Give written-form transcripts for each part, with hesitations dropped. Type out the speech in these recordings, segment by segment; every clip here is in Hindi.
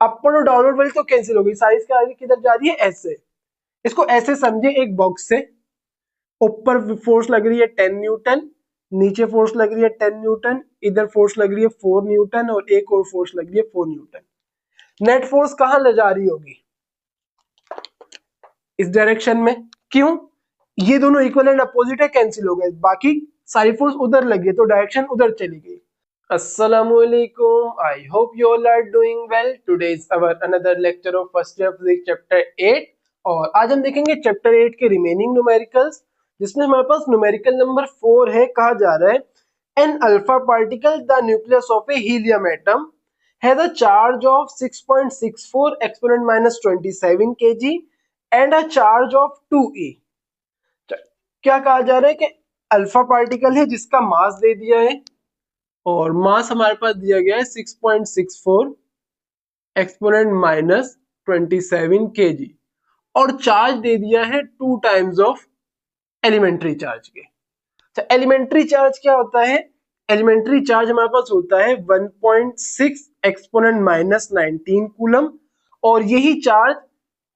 अपर और डाउनवर्ड वाली तो कैंसिल हो गई, सारी इसके किधर जा रही है, ऐसे। इसको ऐसे समझे, एक बॉक्स से ऊपर फोर्स लग रही है 10 न्यूटन, नीचे फोर्स लग रही है 10 न्यूटन, इधर फोर्स लग रही है 4 न्यूटन और एक और फोर्स लग रही है 4 न्यूटन। नेट फोर्स कहां ले जा रही होगी, इस डायरेक्शन में। क्यों, ये दोनों इक्वल एंड अपोजिट है, कैंसिल हो गए, बाकी सारी फोर्स उधर लगी है तो डायरेक्शन उधर चली गई। Assalamualaikum. I hope you all are doing well. Today is our another lecture of first year physics chapter 8 और आज हम देखेंगे चैप्टर 8 के रिमेनिंग न्यूमेरिकल्स, जिसमें हमारे पास न्यूमेरिकल नंबर 4 है। कहा जा रहा है an alpha particle the nucleus of a helium atom has a charge of 6.64 exponent minus 27 kg and a charge of 2e। क्या कहा जा रहा है कि अल्फा पार्टिकल है जिसका मास दे दिया है और मास हमारे पास दिया गया है 6.64 एक्सपोनेंट माइनस 27 kg और चार्ज दे दिया है 2 टाइम्स ऑफ एलिमेंट्री चार्ज के। तो एलिमेंट्री चार्ज क्या होता है, एलिमेंट्री चार्ज हमारे पास होता है 1.6 एक्सपोनेंट माइनस 19 कूलम और यही चार्ज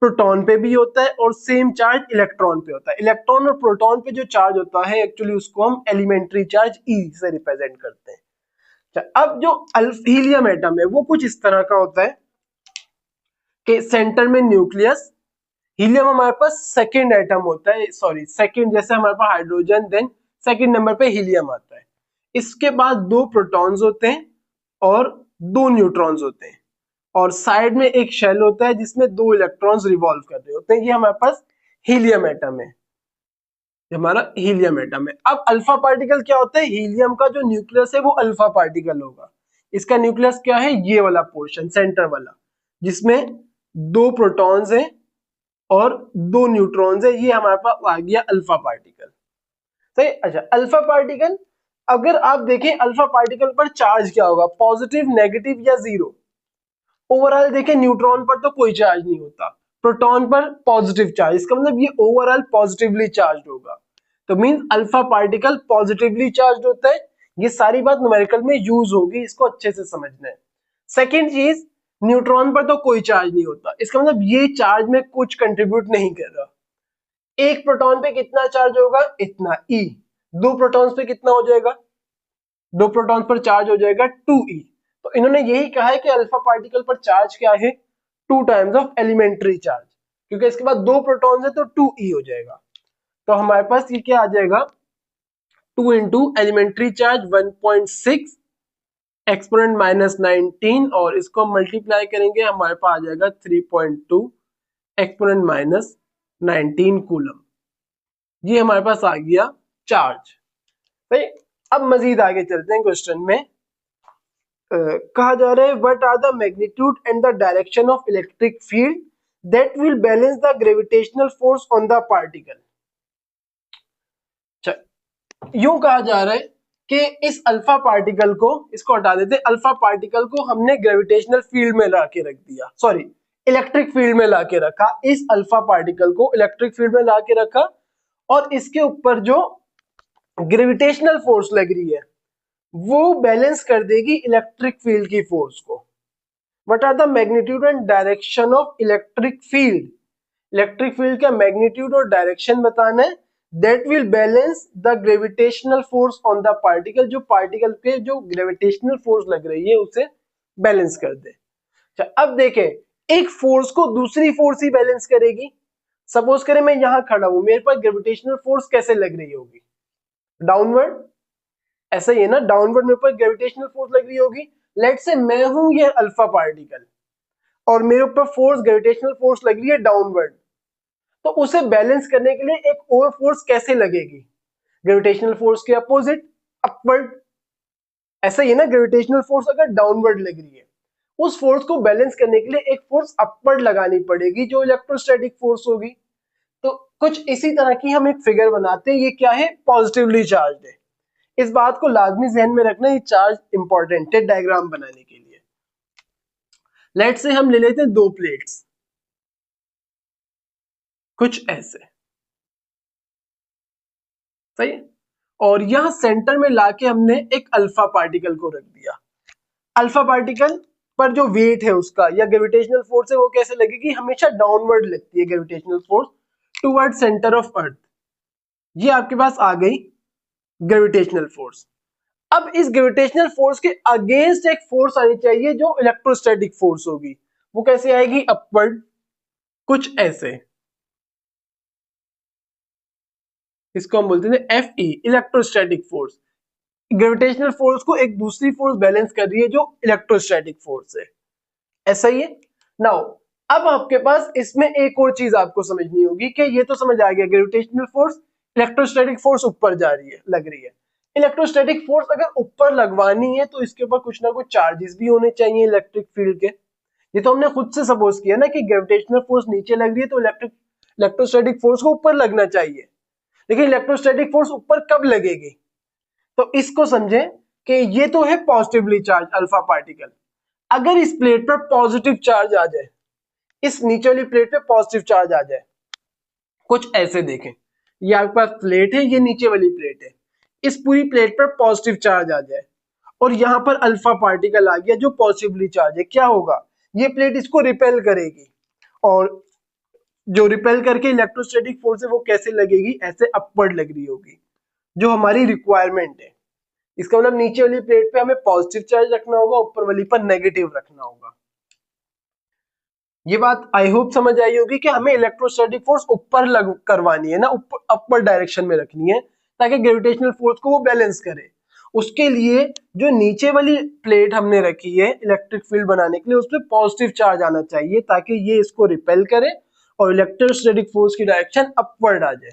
प्रोटॉन पे भी होता है और सेम चार्ज इलेक्ट्रॉन पे होता है। इलेक्ट्रॉन और प्रोटॉन पे जो चार्ज होता है एक्चुअली उसको हम एलिमेंट्री चार्ज ई से रिप्रेजेंट करते हैं। अब जो हीलियम एटम है वो कुछ इस तरह का होता है कि सेंटर में न्यूक्लियस, हीलियम हमारे पास सेकंड एटम होता है, सॉरी सेकंड, जैसे हमारे पास हाइड्रोजन, देन सेकंड नंबर पे हीलियम आता है। इसके बाद 2 प्रोटॉन्स होते हैं और 2 न्यूट्रॉन्स होते हैं और साइड में एक शेल होता है जिसमें 2 इलेक्ट्रॉन्स रिवॉल्व कर रहे होते हैं। ये हमारे पास हीलियम एटम है, हमारा हीलियम एटम है। अब अल्फा पार्टिकल क्या होता है, हीलियम का जो न्यूक्लियस है वो अल्फा पार्टिकल होगा। इसका न्यूक्लियस क्या है, ये वाला पोर्शन सेंटर वाला, जिसमें 2 प्रोटॉन्स हैं और 2 न्यूट्रॉन्स है, ये हमारे पास आ गया अल्फा पार्टिकल। सही। अच्छा, अल्फा पार्टिकल, अगर आप देखें अल्फा पार्टिकल पर चार्ज क्या होगा, पॉजिटिव, नेगेटिव या जीरो। ओवरऑल देखें न्यूट्रॉन पर तो कोई चार्ज नहीं होता, प्रोटॉन पर पॉजिटिव चार्ज, इसका मतलब ये ओवरऑल पॉजिटिवली चार्ज होगा। तो means alpha particle positively charge होता है। ये सारी बात न्यूमेरिकल में यूज होगी, इसको अच्छे से समझना है। सेकेंड चीज, न्यूट्रॉन पर तो कोई चार्ज नहीं होता, इसका मतलब ये चार्ज में कुछ कंट्रीब्यूट नहीं कर रहा। एक प्रोटॉन पे कितना चार्ज होगा, इतना ई। 2 प्रोटॉन्स पे कितना हो जाएगा, 2 प्रोटॉन्स पर चार्ज हो जाएगा 2e। तो इन्होंने यही कहा है कि अल्फा पार्टिकल पर चार्ज क्या है, 2 टाइम्स ऑफ एलिमेंट्री चार्ज, क्योंकि इसके बाद 2 प्रोटॉन्स है तो 2e हो जाएगा। तो हमारे पास ये क्या आ जाएगा, 2 into elementary charge 1.6 exponent minus 19 और इसको मल्टीप्लाई करेंगे हमारे पास आ जाएगा 3.2 एक्सपोनेंट माइनस 19 कूलम। ये हमारे पास आ गया चार्ज। भाई अब मजीद आगे चलते हैं क्वेश्चन में। कहा जा रहा है what are the magnitude and the direction of electric field that will balance the gravitational force on the particle. यूं कहा जा रहा है कि इस अल्फा पार्टिकल को, इसको हटा देते, अल्फा पार्टिकल को हमने ग्रेविटेशनल फील्ड में ला के रख दिया, सॉरी इलेक्ट्रिक फील्ड में ला के रखा। इस अल्फा पार्टिकल को इलेक्ट्रिक फील्ड में ला के रखा और इसके ऊपर जो ग्रेविटेशनल फोर्स लग रही है वो बैलेंस कर देगी इलेक्ट्रिक फील्ड की फोर्स को। What are the magnitude and direction of electric field, electric field का मैग्नीट्यूड और डायरेक्शन बताना है। That will balance the gravitational force on the particle, जो पार्टिकल पे जो ग्रेविटेशनल फोर्स लग रही है उसे बैलेंस कर दे। अब देखें, एक फोर्स को दूसरी फोर्स ही बैलेंस करेगी। सपोज करें मैं यहां खड़ा हूं, मेरे पास ग्रेविटेशनल फोर्स कैसे लग रही होगी, डाउनवर्ड, ऐसा ही है ना, डाउनवर्ड मेरे पास ग्रेविटेशनल फोर्स लग रही होगी। लेट से मैं हूं ये अल्फा पार्टिकल और मेरे ऊपर फोर्स, ग्रेविटेशनल फोर्स लग रही है डाउनवर्ड, तो उसे बैलेंस करने के लिए एक और फोर्स कैसे लगेगी, ग्रेविटेशनल फोर्स के अपोजिट, अपवर्ड। ऐसा ही है ना, ग्रेविटेशनल फोर्स अगर डाउनवर्ड लग रही है, उस फोर्स को बैलेंस करने के लिए एक फोर्स अपवर्ड लगानी पड़ेगी जो इलेक्ट्रोस्टैटिक फोर्स होगी। तो कुछ इसी तरह की हम एक फिगर बनाते हैं, ये क्या है, पॉजिटिवली चार्ज है। इस बात को लाजमी ध्यान में रखना, ये चार्ज इंपॉर्टेंट है डायग्राम बनाने के लिए। लेट से हम ले लेते हैं 2 प्लेट्स, कुछ ऐसे, सही है, और यहां सेंटर में लाके हमने एक अल्फा पार्टिकल को रख दिया। अल्फा पार्टिकल पर जो वेट है उसका या ग्रेविटेशनल फोर्स है वो कैसे लगेगी, हमेशा डाउनवर्ड लगती है gravitational force toward centre of earth. ये आपके पास आ गई ग्रेविटेशनल फोर्स। अब इस ग्रेविटेशनल फोर्स के अगेंस्ट एक फोर्स आनी चाहिए जो इलेक्ट्रोस्टैटिक फोर्स होगी। वो कैसे आएगी, अपवर्ड, कुछ ऐसे। इसको हम बोलते हैं Fe, electrostatic force. Gravitational force को एक दूसरी फोर्स बैलेंस कर रही है जो इलेक्ट्रोस्टैटिक फोर्स है। ऐसा ही है। नाउ अब आपके पास इसमें एक और चीज आपको समझनी होगी कि ये तो समझ आ गया ग्रेविटेशनल फोर्स, इलेक्ट्रोस्टैटिक फोर्स ऊपर जा रही है, लग रही है। इलेक्ट्रोस्टैटिक फोर्स अगर ऊपर लगवानी है तो इसके ऊपर कुछ ना कुछ चार्जेस भी होने चाहिए इलेक्ट्रिक फील्ड के। ये तो हमने खुद से सपोज किया ना कि ग्रेविटेशनल फोर्स नीचे लग रही है तो इलेक्ट्रोस्टैटिक फोर्स को ऊपर लगना चाहिए। लेकिन इलेक्ट्रोस्टैटिक फोर्स ऊपर कब लगेगी, तो इसको समझें कि ये तो है पॉजिटिवली चार्ज अल्फा पार्टिकल। अगर इस प्लेट पर पॉजिटिव चार्ज आ जाए, इस नीचे वाली प्लेट पे पॉजिटिव चार्ज आ जाए, कुछ ऐसे देखें, ये आपके पास प्लेट है, ये नीचे वाली प्लेट है, इस पूरी प्लेट पर पॉजिटिव चार्ज आ जाए और यहां पर अल्फा पार्टिकल आ गया जो पॉजिटिवली चार्ज है, क्या होगा, ये प्लेट इसको रिपेल करेगी और जो रिपेल करके इलेक्ट्रोस्टैटिक फोर्स है वो कैसे लगेगी, ऐसे अपवर्ड लग रही होगी, जो हमारी रिक्वायरमेंट है। इसका मतलब नीचे वाली प्लेट पे हमें पॉजिटिव चार्ज रखना होगा, ऊपर वाली पर नेगेटिव रखना होगा। ये बात आई होप समझ आई होगी कि हमें इलेक्ट्रोस्टैटिक फोर्स ऊपर करवानी है ना, ऊपर अपर डायरेक्शन में रखनी है ताकि ग्रेविटेशनल फोर्स को वो बैलेंस करे। उसके लिए जो नीचे वाली प्लेट हमने रखी है इलेक्ट्रिक फील्ड बनाने के लिए, उसमें पॉजिटिव चार्ज आना चाहिए ताकि ये इसको रिपेल करे और इलेक्ट्रोस्टैटिक फोर्स की डायरेक्शन अपवर्ड आ जाए।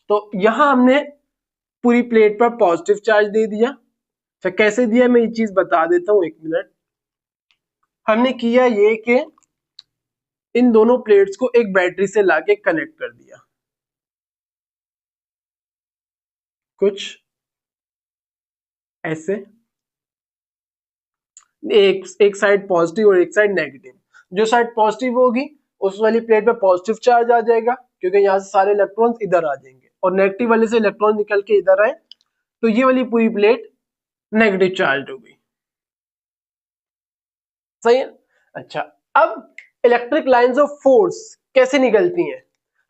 तो यहां हमने पूरी प्लेट पर पॉजिटिव चार्ज दे दिया। फिर कैसे दिया मैं ये चीज बता देता हूं, एक मिनट। हमने किया ये कि इन दोनों प्लेट्स को एक बैटरी से लाके कनेक्ट कर दिया, कुछ ऐसे, एक साइड पॉजिटिव और एक साइड नेगेटिव। जो साइड पॉजिटिव होगी उस वाली प्लेट पे पॉजिटिव चार्ज आ जाएगा क्योंकि यहाँ से सारे इलेक्ट्रॉन्स इधर आ जाएंगे, और नेगेटिव वाले से इलेक्ट्रॉन निकल के इधर आए तो ये वाली पूरी प्लेट नेगेटिव चार्ज होगी। सही है। अच्छा, अब इलेक्ट्रिक लाइंस ऑफ फोर्स कैसे निकलती हैं,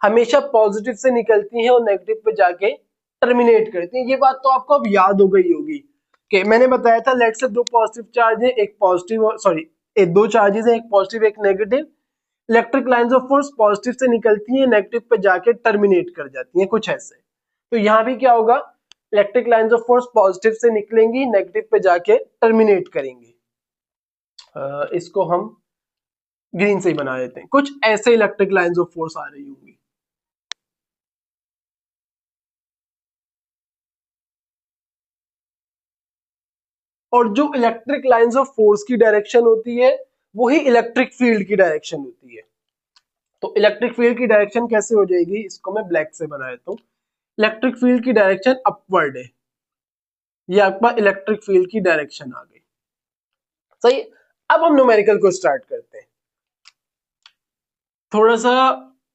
हमेशा पॉजिटिव से निकलती हैं और नेगेटिव पे जाके टर्मिनेट करती हैं। ये बात तो आपको अब याद हो गई होगी कि मैंने बताया था लेट्स से दो पॉजिटिव चार्ज है, एक पॉजिटिव और सॉरी दो चार्जेस है, एक पॉजिटिव एक negative. Electric lines of force positive से निकलती है, नेगेटिव पे जाके टर्मिनेट कर जाती है, कुछ ऐसे। तो यहाँ भी क्या होगा, electric lines of force positive से निकलेंगी, नेगेटिव पे जाके टर्मिनेट करेंगी। इसको हम ग्रीन से ही बना देते हैं, कुछ ऐसे इलेक्ट्रिक लाइंस ऑफ फोर्स आ रही होंगी। और जो इलेक्ट्रिक लाइंस ऑफ फोर्स की डायरेक्शन होती है वही इलेक्ट्रिक फील्ड की डायरेक्शन होती है। तो इलेक्ट्रिक फील्ड की डायरेक्शन कैसे हो जाएगी, इसको मैं ब्लैक से बना देता हूं। इलेक्ट्रिक फील्ड की डायरेक्शन अपवर्ड है, ये आपका इलेक्ट्रिक फील्ड की डायरेक्शन आ गई। सही। अब हम न्यूमेरिकल को स्टार्ट करते हैं। थोड़ा सा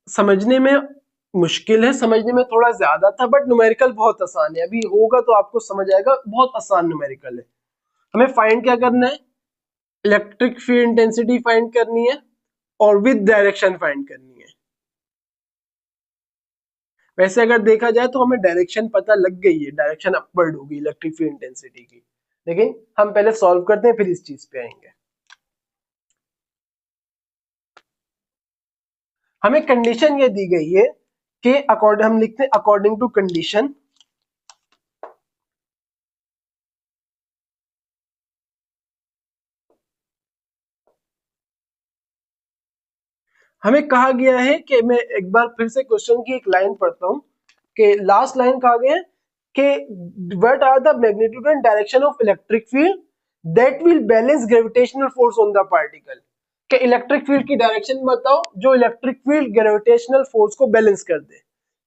समझने में मुश्किल है, समझने में थोड़ा ज्यादा था, बट न्यूमेरिकल बहुत आसान है, अभी होगा तो आपको समझ आएगा, बहुत आसान न्यूमेरिकल है। हमें फाइंड क्या करना है, इलेक्ट्रिक फील्ड इंटेंसिटी फाइंड करनी है और विद डायरेक्शन फाइंड करनी है। वैसे अगर देखा जाए तो हमें डायरेक्शन पता लग गई है, डायरेक्शन अपवर्ड होगी इलेक्ट्रिक फील्ड इंटेंसिटी की, लेकिन हम पहले सॉल्व करते हैं फिर इस चीज पे आएंगे। हमें कंडीशन ये दी गई है कि अकॉर्डिंग, हम लिखते हैं अकॉर्डिंग टू कंडीशन, हमें कहा गया है कि मैं एक बार फिर से क्वेश्चन की एक लाइन पढ़ता हूं कि लास्ट लाइन कहा गया है कि what are the magnitude and direction of electric field that will balance gravitational force on the particle. कि इलेक्ट्रिक फील्ड की डायरेक्शन बताओ जो इलेक्ट्रिक फील्ड ग्रेविटेशनल फोर्स को बैलेंस कर दे।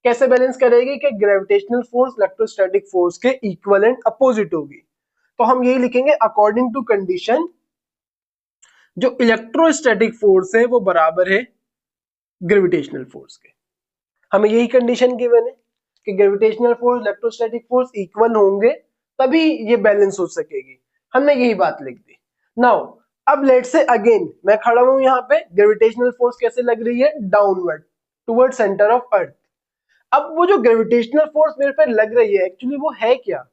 कैसे बैलेंस करेगी कि ग्रेविटेशनल फोर्स इलेक्ट्रोस्टैटिक फोर्स के इक्विवेलेंट अपोजिट होगी। तो हम यही लिखेंगे अकॉर्डिंग टू कंडीशन जो इलेक्ट्रोस्टैटिक फोर्स है वो बराबर है ग्रेविटेशनल फोर्स के। हमें यही कंडीशन गिवन है कि gravitational force electrostatic force equal होंगे तभी ये बैलेंस हो सकेगी, हमने यही बात लिख दी। नाउ अब लेट से अगेन मैं खड़ा हूं यहाँ पे, ग्रेविटेशनल फोर्स कैसे लग रही है, downward toward centre of earth. अब वो जो ग्रेविटेशनल फोर्स मेरे पे लग रही है एक्चुअली वो है क्या,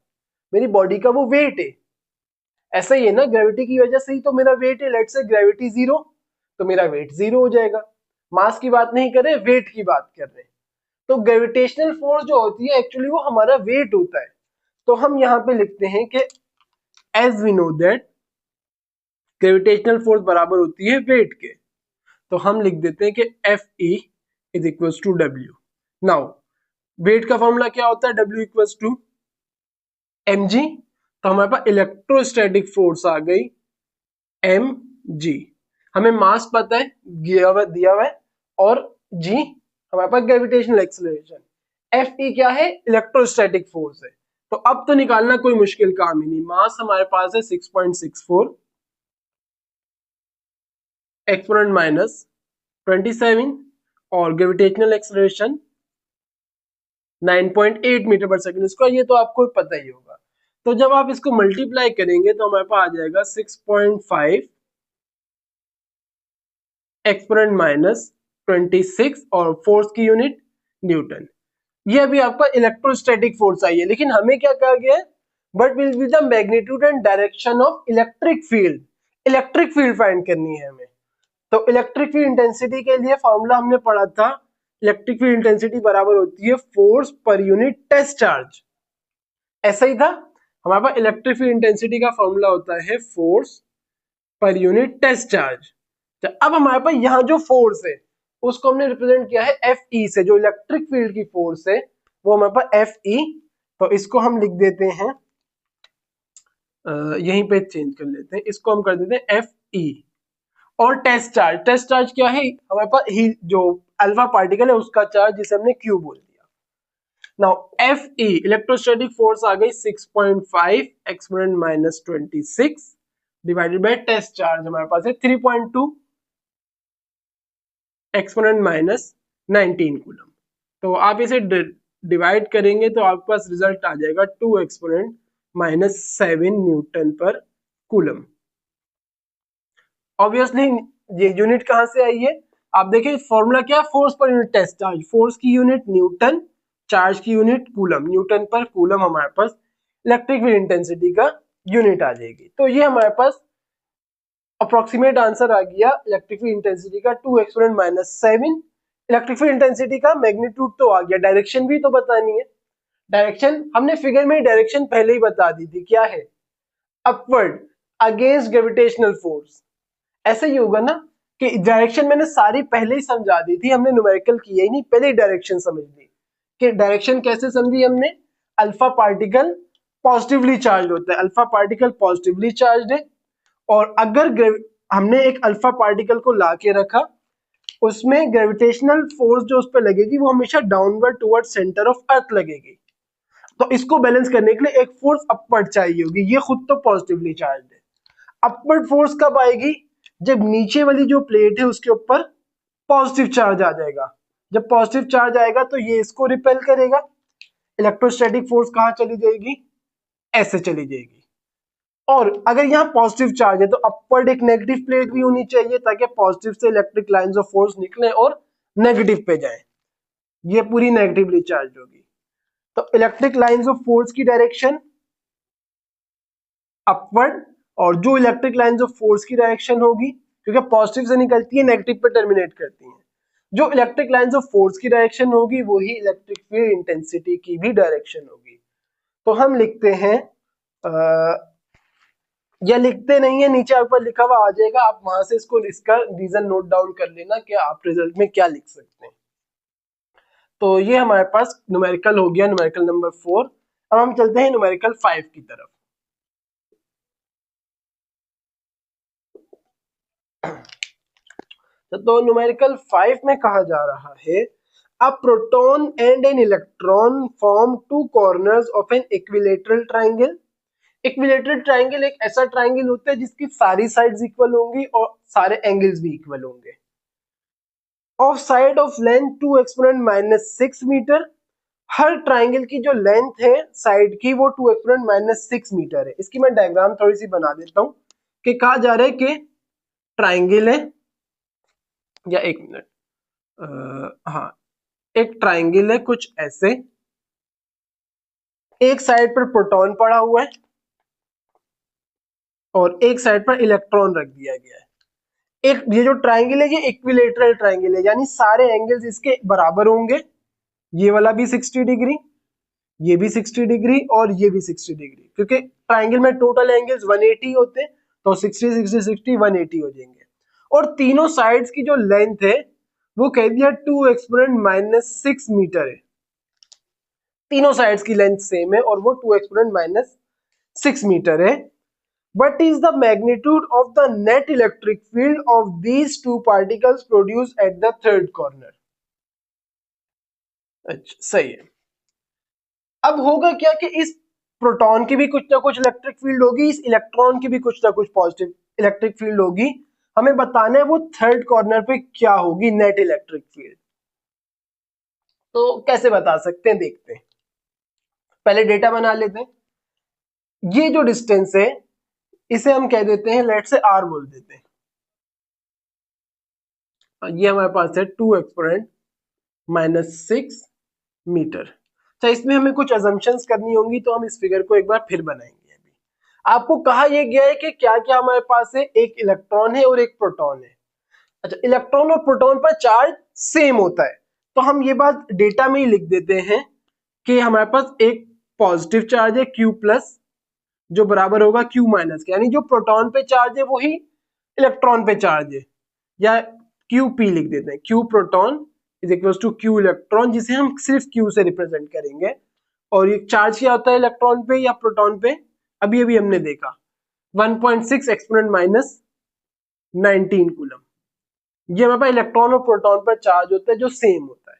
मेरी बॉडी का वो वेट है। ऐसा ही है ना, ग्रेविटी की वजह से ही तो मेरा वेट है। लेट से ग्रेविटी जीरो, तो मेरा वेट जीरो हो जाएगा। मास की बात नहीं कर रहे, वेट की बात कर रहे हैं। तो ग्रेविटेशनल फोर्स जो होती है एक्चुअली वो हमारा वेट होता है। तो हम यहाँ पे लिखते हैं कि as we know that gravitational force बराबर होती है वेट के, तो हम लिख देते हैं कि F E is equal to W. Now weight का फॉर्मूला क्या होता है, W equal to M G. तो हमारे पास इलेक्ट्रोस्टैटिक फोर्स आ गई एम जी। हमें मास पता है दिया हुआ है, और जी हमारे पास ग्रेविटेशनल एक्सेलरेशन। एफ ई क्या है, इलेक्ट्रोस्टैटिक फोर्स है। तो अब तो निकालना कोई मुश्किल काम ही नहीं। मास हमारे पास है 6.64 एक्सपोनेंट माइनस 27 और ग्रेविटेशनल एक्सेलरेशन 9.8 मीटर पर सेकंड स्क्वायर, ये तो आपको पता ही होगा। तो जब आप इसको मल्टीप्लाई करेंगे तो हमारे पास आ जाएगा 6.5 एक्सपोनेंट माइनस 26 और फोर्स की यूनिट न्यूटन। ये अभी आपका इलेक्ट्रोस्टैटिक फोर्स आई है, लेकिन हमें क्या कहा गया है, but will be the magnitude and direction of electric field. Electric field find करनी है हमें। तो इलेक्ट्रिक फील्ड इंटेंसिटी के लिए फॉर्मूला हमने पढ़ा था, इलेक्ट्रिक फील्ड इंटेंसिटी बराबर होती है फोर्स पर यूनिट टेस्ट चार्ज। ऐसा ही था, हमारे पास इलेक्ट्रिक फील्ड इंटेंसिटी का फॉर्मूला होता है फोर्स पर यूनिट टेस्ट चार्ज। अब हमारे पास यहाँ जो फोर्स है उसको हमने रिप्रेजेंट किया है एफ ई से, जो इलेक्ट्रिक फील्ड की फोर्स है वो हमारे पास एफ ई। तो इसको हम लिख देते हैं, यहीं पे चेंज कर लेते हैं, इसको हम कर देते हैं एफ ई। और टेस्ट चार्ज, टेस्ट चार्ज क्या है, हमारे पास ही जो अल्फा पार्टिकल है उसका चार्ज, जिसे हमने क्यू बोल दिया। Now F E electrostatic force आ गई 6.5 exponent minus 26 divided by test charge हमारे पास है 3.2 एक्सपोनेंट माइनस 19 कूलम। तो आप इसे डिवाइड करेंगे तो आपके पास रिजल्ट आ जाएगा 2 exponent minus 7 Newton per coulomb. Obviously ये यूनिट कहां से आई है, आप देखिए फॉर्मूला क्या है, फोर्स पर यूनिट टेस्ट चार्ज, फोर्स की यूनिट न्यूटन, चार्ज की unit coulomb, newton per coulomb हमारे पास इलेक्ट्रिक फील्ड इंटेंसिटी का यूनिट आ जाएगी। तो ये हमारे पास अप्रोक्सीमेट आंसर आ गया इलेक्ट्रिक फील्ड इंटेंसिटी का 2 exponent minus 7। Electric field intensity का मैग्नीट्यूड तो आ गया, डायरेक्शन भी तो बतानी है। डायरेक्शन हमने फिगर में डायरेक्शन पहले ही बता दी थी, क्या है, अपवर्ड अगेंस्ट ग्रेविटेशनल फोर्स। ऐसा ही होगा ना कि डायरेक्शन मैंने सारी पहले ही समझा दी थी, हमने न्यूमेरिकल किया ही नहीं, पहले ही डायरेक्शन समझ ली। कि डायरेक्शन कैसे समझी हमने, अल्फा पार्टिकल पॉजिटिवली चार्ज होता है, अल्फा पार्टिकल पॉजिटिवली चार्ज है, और अगर हमने एक अल्फा पार्टिकल को ला के रखा, उसमें ग्रेविटेशनल फोर्स जो उस पर लगेगी वो हमेशा downward toward centre of earth लगेगी। तो इसको बैलेंस करने के लिए एक फोर्स अपवर्ड चाहिए होगी, ये खुद तो पॉजिटिवली चार्ज है। अपवर्ड फोर्स कब आएगी, जब नीचे वाली जो प्लेट है उसके ऊपर पॉजिटिव चार्ज आ जाएगा। जब पॉजिटिव चार्ज आएगा तो ये इसको रिपेल करेगा, इलेक्ट्रोस्टैटिक फोर्स कहां चली जाएगी, ऐसे चली जाएगी। और अगर यहाँ पॉजिटिव चार्ज है तो अपवर्ड एक नेगेटिव प्लेट भी होनी चाहिए, ताकि पॉजिटिव से इलेक्ट्रिक लाइंस ऑफ फोर्स निकले और नेगेटिव पे जाए, ये पूरी नेगेटिवली चार्ज होगी। तो इलेक्ट्रिक लाइंस ऑफ फोर्स की डायरेक्शन अपवर्ड, और जो इलेक्ट्रिक लाइंस ऑफ फोर्स की डायरेक्शन होगी, क्योंकि पॉजिटिव से निकलती है नेगेटिव पे टर्मिनेट करती है, जो इलेक्ट्रिक लाइंस ऑफ फोर्स की डायरेक्शन होगी वही इलेक्ट्रिक फील्ड इंटेंसिटी की भी डायरेक्शन होगी। तो हम लिखते हैं या लिखते नहीं है, नीचे आपको लिखा हुआ आ जाएगा, आप वहां से इसका रीजन नोट डाउन कर लेना कि आप रिजल्ट में क्या लिख सकते हैं। तो ये हमारे पास न्यूमेरिकल हो गया, न्यूमेरिकल नंबर 4। अब हम चलते हैं न्यूमेरिकल 5 की तरफ। तो न्यूमेरिकल 5 में कहा जा रहा है, a proton and an electron form two corners of an equilateral triangle. Equilateral triangle एक ऐसा ट्राइंगल होता है जिसकी सारी साइड्स इक्वल होंगी और सारे एंगल्स भी इक्वल होंगे। Of side of length 2 exponent minus 6 metre, हर ट्राइंगल की जो लेंथ है साइड की वो 2 एक्सपोनेंट माइनस 6 मीटर है। इसकी मैं डायग्राम थोड़ी सी बना देता हूँ कि कहा जा रहा है कि ट्राइंगल है, या एक मिनट, हाँ एक ट्राइंगल है कुछ ऐसे, एक साइड पर प्रोटॉन पड़ा हुआ है और एक साइड पर इलेक्ट्रॉन रख दिया गया है। एक ये जो ट्राइंगल है ये इक्विलेटरल ट्राइंगल है, यानी सारे एंगल्स इसके बराबर होंगे। ये वाला भी 60 डिग्री, ये भी 60 डिग्री और ये भी 60 डिग्री, क्योंकि ट्राइंगल में टोटल एंगल्स 180 होते हैं, तो 60 60 60 180 हो जाएंगे। और तीनों साइड्स की जो लेंथ है वो कह दिया 2 एक्सपोनेंट माइनस 6 मीटर है। तीनों साइड्स की लेंथ सेम है और वो 2 एक्सपोनेंट माइनस 6 मीटर है। What is the magnitude of the net electric field of these two particles produced at the third corner? अच्छा सही है। अब होगा क्या कि इस प्रोटॉन की भी कुछ ना कुछ इलेक्ट्रिक फील्ड होगी, इस इलेक्ट्रॉन की भी कुछ ना कुछ पॉजिटिव इलेक्ट्रिक फील्ड होगी। हमें बताना है वो थर्ड कॉर्नर पे क्या होगी नेट इलेक्ट्रिक फील्ड। तो कैसे बता सकते हैं, देखते हैं। पहले डेटा बना लेते हैं। ये जो डिस्टेंस है इसे हम कह देते हैं, लेट से आर बोल देते हैं। ये हमारे पास है 2 एक्सपोनेंट माइनस 6 मीटर। अच्छा, इसमें हमें कुछ अजम्पशंस करनी होंगी, तो हम इस फिगर को एक बार फिर बनाएंगे। अभी आपको कहा यह गया है कि क्या क्या हमारे पास है, एक इलेक्ट्रॉन है और एक प्रोटॉन है। अच्छा, इलेक्ट्रॉन और प्रोटॉन पर चार्ज सेम होता है, तो हम ये बात डेटा में ही लिख देते हैं कि हमारे पास एक पॉजिटिव चार्ज है Q प्लस, जो बराबर होगा Q माइनस के, यानी जो प्रोटॉन पे चार्ज है वही इलेक्ट्रॉन पे चार्ज है, या QP लिख देते हैं, Q proton is equal to Q electron, जिसे हम सिर्फ Q से रिप्रेजेंट करेंगे। और ये चार्ज क्या होता है इलेक्ट्रॉन पे या प्रोटॉन पे, अभी अभी हमने देखा 1.6 एक्सपोनेंट माइनस 19 कूलम। ये हमारे पास इलेक्ट्रॉन और प्रोटॉन पर चार्ज होता है जो सेम होता है।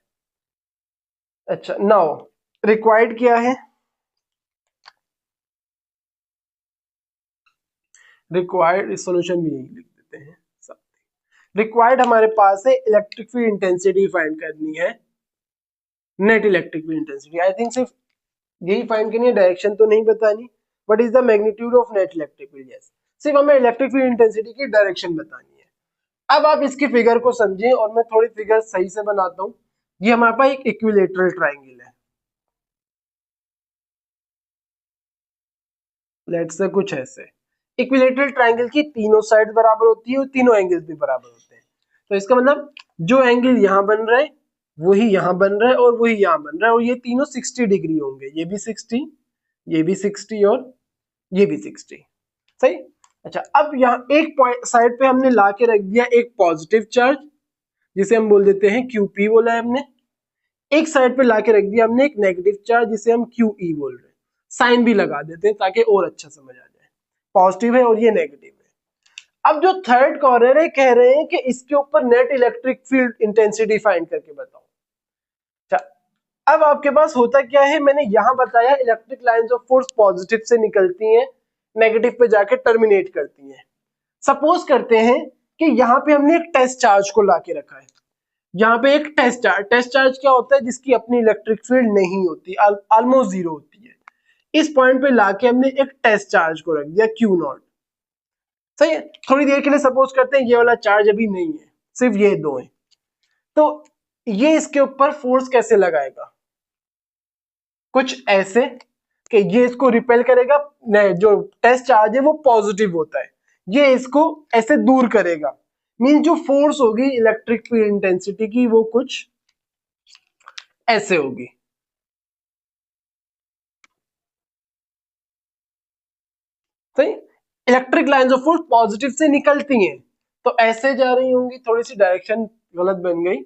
अच्छा, नाउ रिक्वायर्ड क्या है, रिक्वायर्ड सॉल्यूशन भी यही लिख देते हैं। रिक्वायर्ड हमारे पास है इलेक्ट्रिक फील्ड इंटेंसिटी फाइंड करनी है, net electric field intensity. I think सिर्फ यही फाइंड करनी है, डायरेक्शन तो नहीं बतानी। What is the magnitude of net electric field, yes सिर्फ हमें इलेक्ट्रिक फील्ड इंटेंसिटी की डायरेक्शन बतानी है। अब आप इसकी फिगर को समझें और मैं थोड़ी फिगर सही से बनाता हूं। ये हमारे पास एक इक्विलेटरल ट्राइंगल है, लेट्स से कुछ ऐसे। इक्विलेटरल ट्राइंगल की तीनों साइड बराबर होती है और तीनों एंगल्स भी बराबर होते हैं। तो इसका मतलब जो एंगल यहां बन रहा है वही यहां बन रहा है और वही यहां बन रहा है, और ये तीनों 60 डिग्री होंगे, ये भी 60, ये भी 60 और ये भी 60, सही। अच्छा, अब यहाँ एक पॉइंट साइड पे हमने ला के रख दिया एक पॉजिटिव चार्ज, जिसे हम बोल देते हैं QP बोला है हमने। एक साइड पे ला के रख दिया हमने एक नेगेटिव चार्ज, जिसे हम QE बोल रहे हैं। साइन भी लगा देते हैं ताकि और अच्छा समझ आ जाए, पॉजिटिव है और ये नेगेटिव है। अब जो थर्ड कॉर्नर है कह रहे हैं कि इसके ऊपर net electric field intensity find करके बताओ। अच्छा, अब आपके पास होता क्या है, मैंने यहां बताया electric lines of force positive से निकलती हैं, नेगेटिव पे जाके टर्मिनेट करती हैं। सपोज करते हैं कि यहाँ पे हमने एक टेस्ट चार्ज को लाके रखा है, यहाँ पे एक टेस्ट चार्ज क्या होता है, जिसकी अपनी इलेक्ट्रिक फील्ड नहीं होती, ऑलमोस्ट जीरो होती है। इस पॉइंट पे लाके हमने एक टेस्ट चार्ज को रख दिया Q0, सही है। थोड़ी देर के लिए सपोज करते हैं ये वाला चार्ज अभी नहीं है, सिर्फ ये दो है, तो ये इसके ऊपर फोर्स कैसे लगाएगा, कुछ ऐसे कि ये इसको रिपेल करेगा, जो टेस्ट चार्ज है वो पॉजिटिव होता है, ये इसको ऐसे दूर करेगा। मीन जो फोर्स होगी इलेक्ट्रिक फील्ड इंटेंसिटी की वो कुछ ऐसे होगी, सही। Electric lines of force positive से निकलती हैं तो ऐसे जा रही होंगी, थोड़ी सी डायरेक्शन गलत बन गई,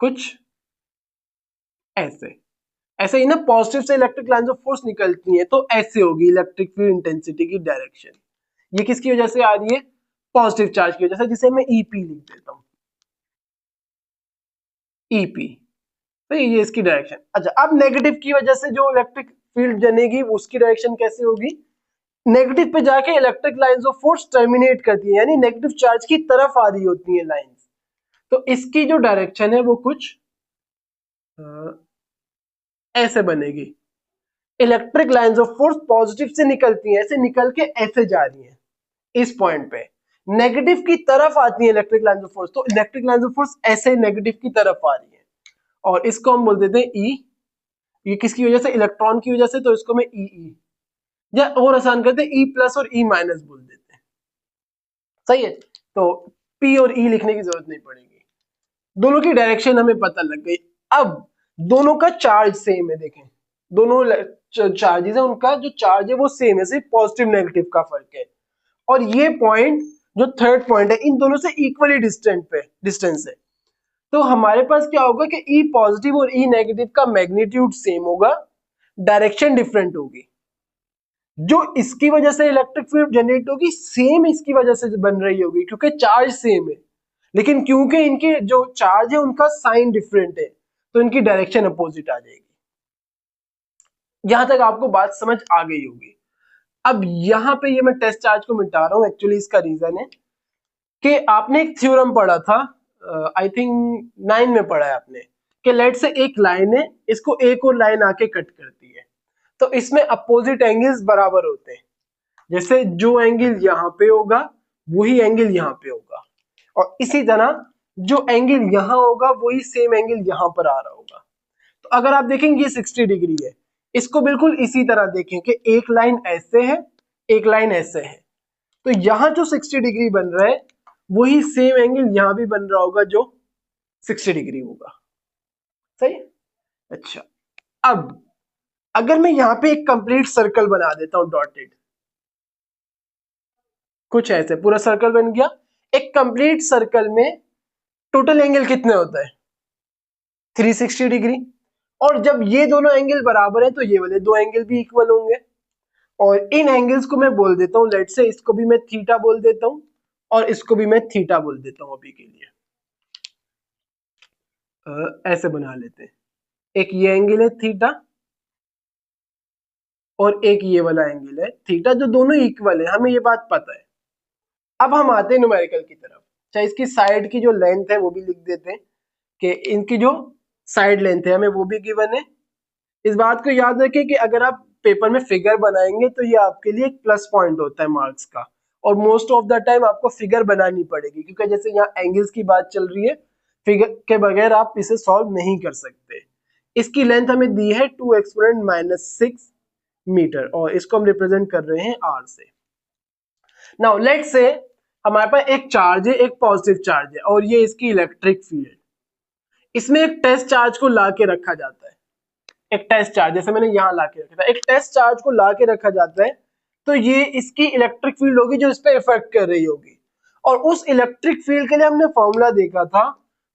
कुछ ऐसे, ऐसे ही ना, पॉजिटिव से इलेक्ट्रिक लाइंस ऑफ फोर्स निकलती हैं तो ऐसे होगी इलेक्ट्रिक फील्ड इंटेंसिटी की डायरेक्शन। ये किसकी वजह से आ रही है, पॉजिटिव चार्ज की वजह से, जिसे मैं EP लिख देता हूं, EP, तो ये इसकी डायरेक्शन। अच्छा, अब नेगेटिव की वजह से जो इलेक्ट्रिक फील्ड जनेगी उसकी डायरेक्शन कैसे होगी, नेगेटिव पे जाके electric lines of force terminate करती है, यानी नेगेटिव चार्ज की तरफ आ रही होती है लाइंस, तो इसकी जो डायरेक्शन है वो कुछ ऐसे बनेगी। Electric lines of force positive से निकलती हैं, ऐसे निकल के ऐसे जा रही हैं इस पॉइंट पे, नेगेटिव की तरफ आती है इलेक्ट्रिक लाइन्स ऑफ फोर्स, तो इलेक्ट्रिक लाइन्स ऑफ फोर्स ऐसे नेगेटिव की तरफ आ रही है और इसको हम बोल देते हैं ई। ये किसकी वजह से? इलेक्ट्रॉन की वजह से, तो इसको मैं ई या और आसान करते हैं ई प्लस और ई माइनस बोल देते हैं। सही है, तो पी और ई लिखने की जरूरत नहीं पड़ेगी, दोनों की डायरेक्शन हमें पता लग गई। अब दोनों का चार्ज सेम है, देखें दोनों चार्जेस है, उनका जो चार्ज है वो सेम है, सिर्फ पॉजिटिव नेगेटिव का फर्क है। और ये पॉइंट जो थर्ड पॉइंट है इन दोनों से इक्वली डिस्टेंस है, तो हमारे पास क्या होगा कि ई पॉजिटिव और ई नेगेटिव का मैग्नीट्यूड सेम होगा, डायरेक्शन डिफरेंट होगी। जो इसकी वजह से इलेक्ट्रिक फील्ड जनरेट होगी सेम इसकी वजह से बन रही होगी, क्योंकि चार्ज सेम है, लेकिन क्योंकि इनके जो चार्ज है उनका साइन डिफरेंट है, तो इनकी डायरेक्शन अपोजिट आ जाएगी। यहां तक आपको बात समझ आ गई होगी। अब यहां पे ये मैं टेस्ट चार्ज को मिटा रहा हूं, एक्चुअली इसका रीजन है कि आपने एक थ्योरम पढ़ा था, आई थिंक 9 में पढ़ा है आपने, कि लेट से एक लाइन है, इसको एक और लाइन आके कट करती है, तो इसमें अपोजिट एंगल्स बराबर होते हैं। जैसे जो एंगल यहाँ पे होगा वही एंगल यहाँ पे होगा, और इसी तरह जो एंगल यहाँ होगा वही सेम एंगल यहाँ पर आ रहा होगा। तो अगर आप देखेंगे ये 60 डिग्री है, इसको बिल्कुल इसी तरह देखें कि एक लाइन ऐसे है एक लाइन ऐसे है, तो यहाँ जो 60 डिग्री बन रहा है वही सेम एंगल यहाँ भी बन रहा होगा जो 60 डिग्री होगा। सही। अच्छा, अब अगर मैं यहाँ पे एक कंप्लीट सर्कल बना देता हूं डॉटेड, कुछ ऐसे पूरा सर्कल बन गया। एक कंप्लीट सर्कल में टोटल एंगल कितने होता है? 360 डिग्री। और जब ये दोनों एंगल बराबर है तो ये वाले दो एंगल भी इक्वल होंगे, और इन एंगल्स को मैं बोल देता हूं, लेट से इसको भी मैं थीटा बोल देता हूं और इसको भी मैं थीटा बोल देता हूं अभी के लिए। ऐसे बना लेते हैं, एक ये एंगल है थीटा और एक ये वाला एंगल है थीटा, जो दोनों इक्वल है, हमें ये बात पता है। अब हम आते हैं न्यूमेरिकल की तरफ। चाहे इसकी साइड की जो लेंथ है वो भी लिख देते हैं कि इनकी जो साइड लेंथ है हमें वो भी गिवन है। इस बात को याद रखें कि अगर आप पेपर में फिगर बनाएंगे तो ये आपके लिए एक प्लस पॉइंट होता है मार्क्स का, और मोस्ट ऑफ द टाइम आपको फिगर बनानी पड़ेगी, क्योंकि जैसे यहाँ एंगल्स की बात चल रही है, फिगर के बगैर आप इसे सॉल्व नहीं कर सकते। इसकी लेंथ हमें दी है 2 एक्सपोनेंट -6 मीटर, और इसको हम रिप्रेजेंट कर रहे हैं r से। नाउ लेट्स से हमारे पास एक चार्ज है, एक पॉजिटिव चार्ज है, और ये इसकी इलेक्ट्रिक फील्ड। इसमें एक टेस्ट चार्ज को ला के रखा जाता है, एक टेस्ट चार्ज, जैसे मैंने यहाँ ला के रखा था, एक टेस्ट चार्ज को ला के रखा जाता है, तो ये इसकी इलेक्ट्रिक फील्ड होगी जो इस पर इफेक्ट कर रही होगी। और उस इलेक्ट्रिक फील्ड के लिए हमने फॉर्मूला देखा था,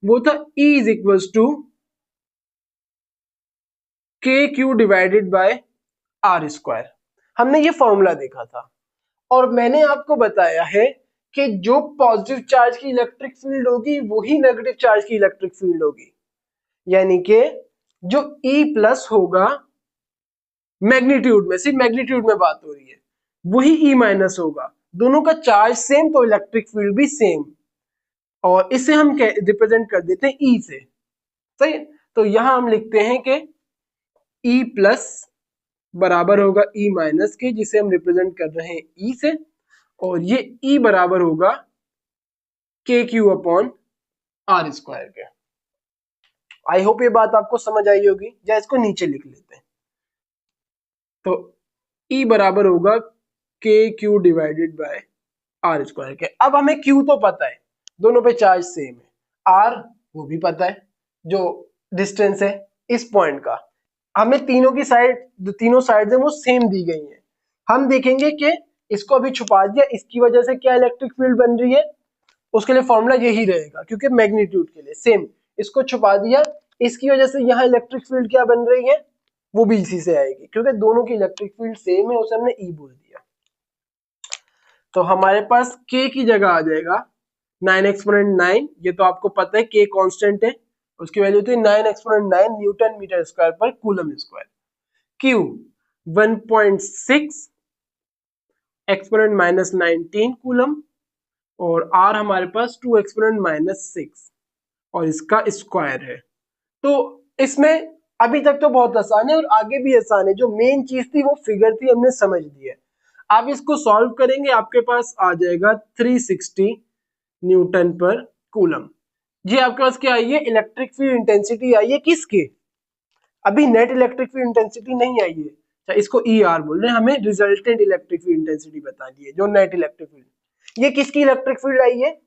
वो था E is equal to KQ divided by R square. हमने ये फॉर्मूला देखा था, और मैंने आपको बताया है कि जो पॉजिटिव चार्ज की इलेक्ट्रिक फील्ड होगी वही नेगेटिव चार्ज की इलेक्ट्रिक फील्ड होगी, यानी कि जो E प्लस होगा मैग्नीट्यूड में, सिर्फ मैग्नीट्यूड में बात हो रही है, वही E माइनस होगा। दोनों का चार्ज सेम तो इलेक्ट्रिक फील्ड भी सेम, और इसे हम रिप्रेजेंट कर देते हैं E से। सही, तो यहां हम लिखते हैं कि E प्लस बराबर होगा E माइनस के, जिसे हम रिप्रेजेंट कर रहे हैं E से, और ये E बराबर होगा KQ अपॉन R स्क्वायर के। आई होप ये बात आपको समझ आई होगी, या इसको नीचे लिख लेते हैं। तो E बराबर होगा KQ divided by R square के। अब हमें Q तो पता है, दोनों पे चार्ज सेम है, R वो भी पता है, जो डिस्टेंस है इस पॉइंट का। हमें तीनों की साइड, जो तीनों साइड है वो सेम दी गई है। हम देखेंगे कि इसको अभी छुपा दिया, इसकी वजह से क्या इलेक्ट्रिक फील्ड बन रही है, उसके लिए फॉर्मूला यही रहेगा, क्योंकि मैग्नीट्यूड के लिए सेम। इसको छुपा दिया, इसकी वजह से यहाँ इलेक्ट्रिक फील्ड क्या बन रही है, वो भी इसी से आएगी, क्योंकि दोनों की इलेक्ट्रिक फील्ड सेम है, उसे हमने E बोल दिया। तो हमारे पास K की जगह आ जाएगा 9 एक्सपोनेंट 9, ये तो आपको पता है K कांस्टेंट है, उसकी वैल्यू थी 9 एक्सपोनेंट 9 न्यूटन मीटर स्क्वायर पर coulomb square. Q 1.6 exponent -19 coulomb, और R हमारे पास 2 एक्सपोनेंट -6 और इसका स्क्वायर है। तो इसमें अभी तक तो बहुत आसान है और आगे भी आसान है, जो मेन चीज थी वो फिगर थी, हमने समझ ली है। आप इसको सॉल्व करेंगे, आपके पास आ जाएगा 360 न्यूटन पर कूलम। ये आपके पास क्या आई है, इलेक्ट्रिक फील्ड इंटेंसिटी आई है किसकी, अभी नेट इलेक्ट्रिक फील्ड इंटेंसिटी नहीं आई है। अच्छा, इसको ER बोल रहे हैं, हमें रिजल्टेंट इलेक्ट्रिक फील्ड इंटेंसिटी बतानी है जो नेट इलेक्ट्रिक फील्ड। ये किसकी इलेक्ट्रिक फील्ड आई है,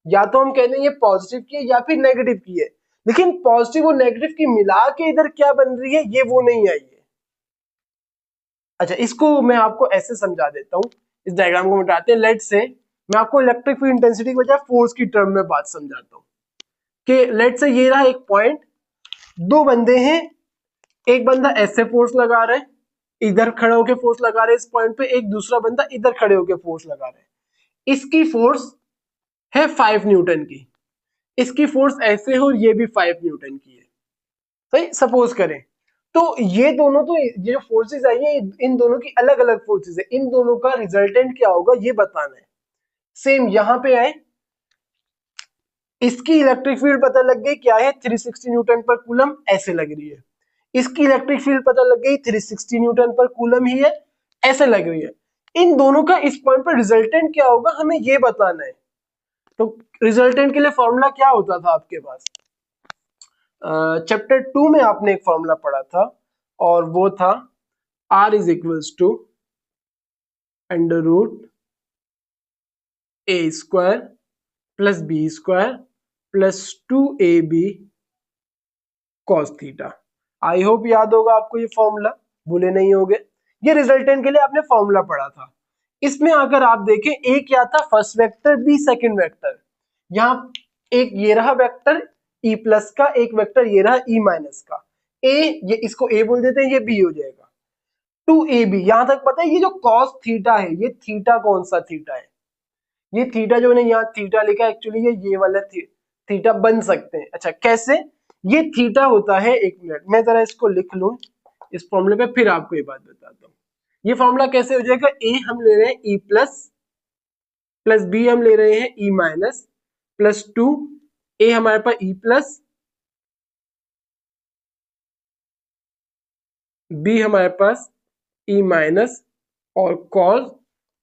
या तो हम कहते हैं ये पॉजिटिव की है या फिर नेगेटिव की है, लेकिन पॉजिटिव और नेगेटिव की मिला के इधर क्या बन रही है ये वो नहीं आई है। अच्छा, इसको मैं आपको ऐसे समझा देता हूँ, इस डायग्राम को मिटाते हैं। लेट से मैं आपको इलेक्ट्रिक फील्ड इंटेंसिटी की बजाय फोर्स की टर्म में बात समझाता हूँ कि लेट से ये रहा एक पॉइंट, दो बंदे हैं, एक बंदा ऐसे फोर्स लगा रहा है, इधर खड़े होकर फोर्स लगा रहे हैं इस पॉइंट पे, एक दूसरा बंदा इधर खड़े होकर फोर्स लगा रहा है। इसकी फोर्स है 5 न्यूटन की, इसकी फोर्स ऐसे हो और ये भी 5 न्यूटन की है, सही सपोज करें। तो ये दोनों, तो ये जो फोर्सेस आई है इन दोनों की अलग अलग फोर्सेस है, इन दोनों का रिजल्टेंट क्या होगा ये बताना है। सेम यहां पे आए, इसकी इलेक्ट्रिक फील्ड पता लग गई क्या है, 360 न्यूटन पर कूलम ऐसे लग रही है। इसकी इलेक्ट्रिक फील्ड पता लग गई 360 न्यूटन पर कूलम ही है, ऐसे लग रही है। इन दोनों का इस पॉइंट पर रिजल्टेंट क्या होगा हमें ये बताना है। तो रिजल्टेंट के लिए फॉर्मूला क्या होता था आपके पास, चैप्टर 2 में आपने एक फॉर्मूला पढ़ा था और वो था R is equals to under root A square plus B square plus 2AB cos theta. I hope याद होगा आपको ये फॉर्मूला, भूले नहीं होगे। ये रिजल्टेंट के लिए आपने फॉर्मूला पढ़ा था। इसमें अगर आप देखें, ए क्या था, first vector, B second vector. यहाँ एक ये रहा वेक्टर E प्लस का, एक वेक्टर ये रहा E माइनस का। ए, ये इसको ए बोल देते हैं, ये बी हो जाएगा। 2AB, यहां तक पता है ये जो कॉस थीटा है, ये थीटा कौन सा थीटा है, ये थीटा जो मैंने यहाँ थीटा लिखा है एक्चुअली ये वाला थीटा बन सकते हैं। अच्छा कैसे, ये थीटा होता है, एक मिनट मैं जरा इसको लिख लूं इस फॉर्मूले पे, फिर आपको ये बात बताता हूँ। ये फॉर्मूला कैसे हो जाएगा, ए हम ले रहे हैं E प्लस, प्लस बी हम ले रहे हैं E माइनस, प्लस 2 ए हमारे पास E प्लस, बी हमारे पास E माइनस, और कॉस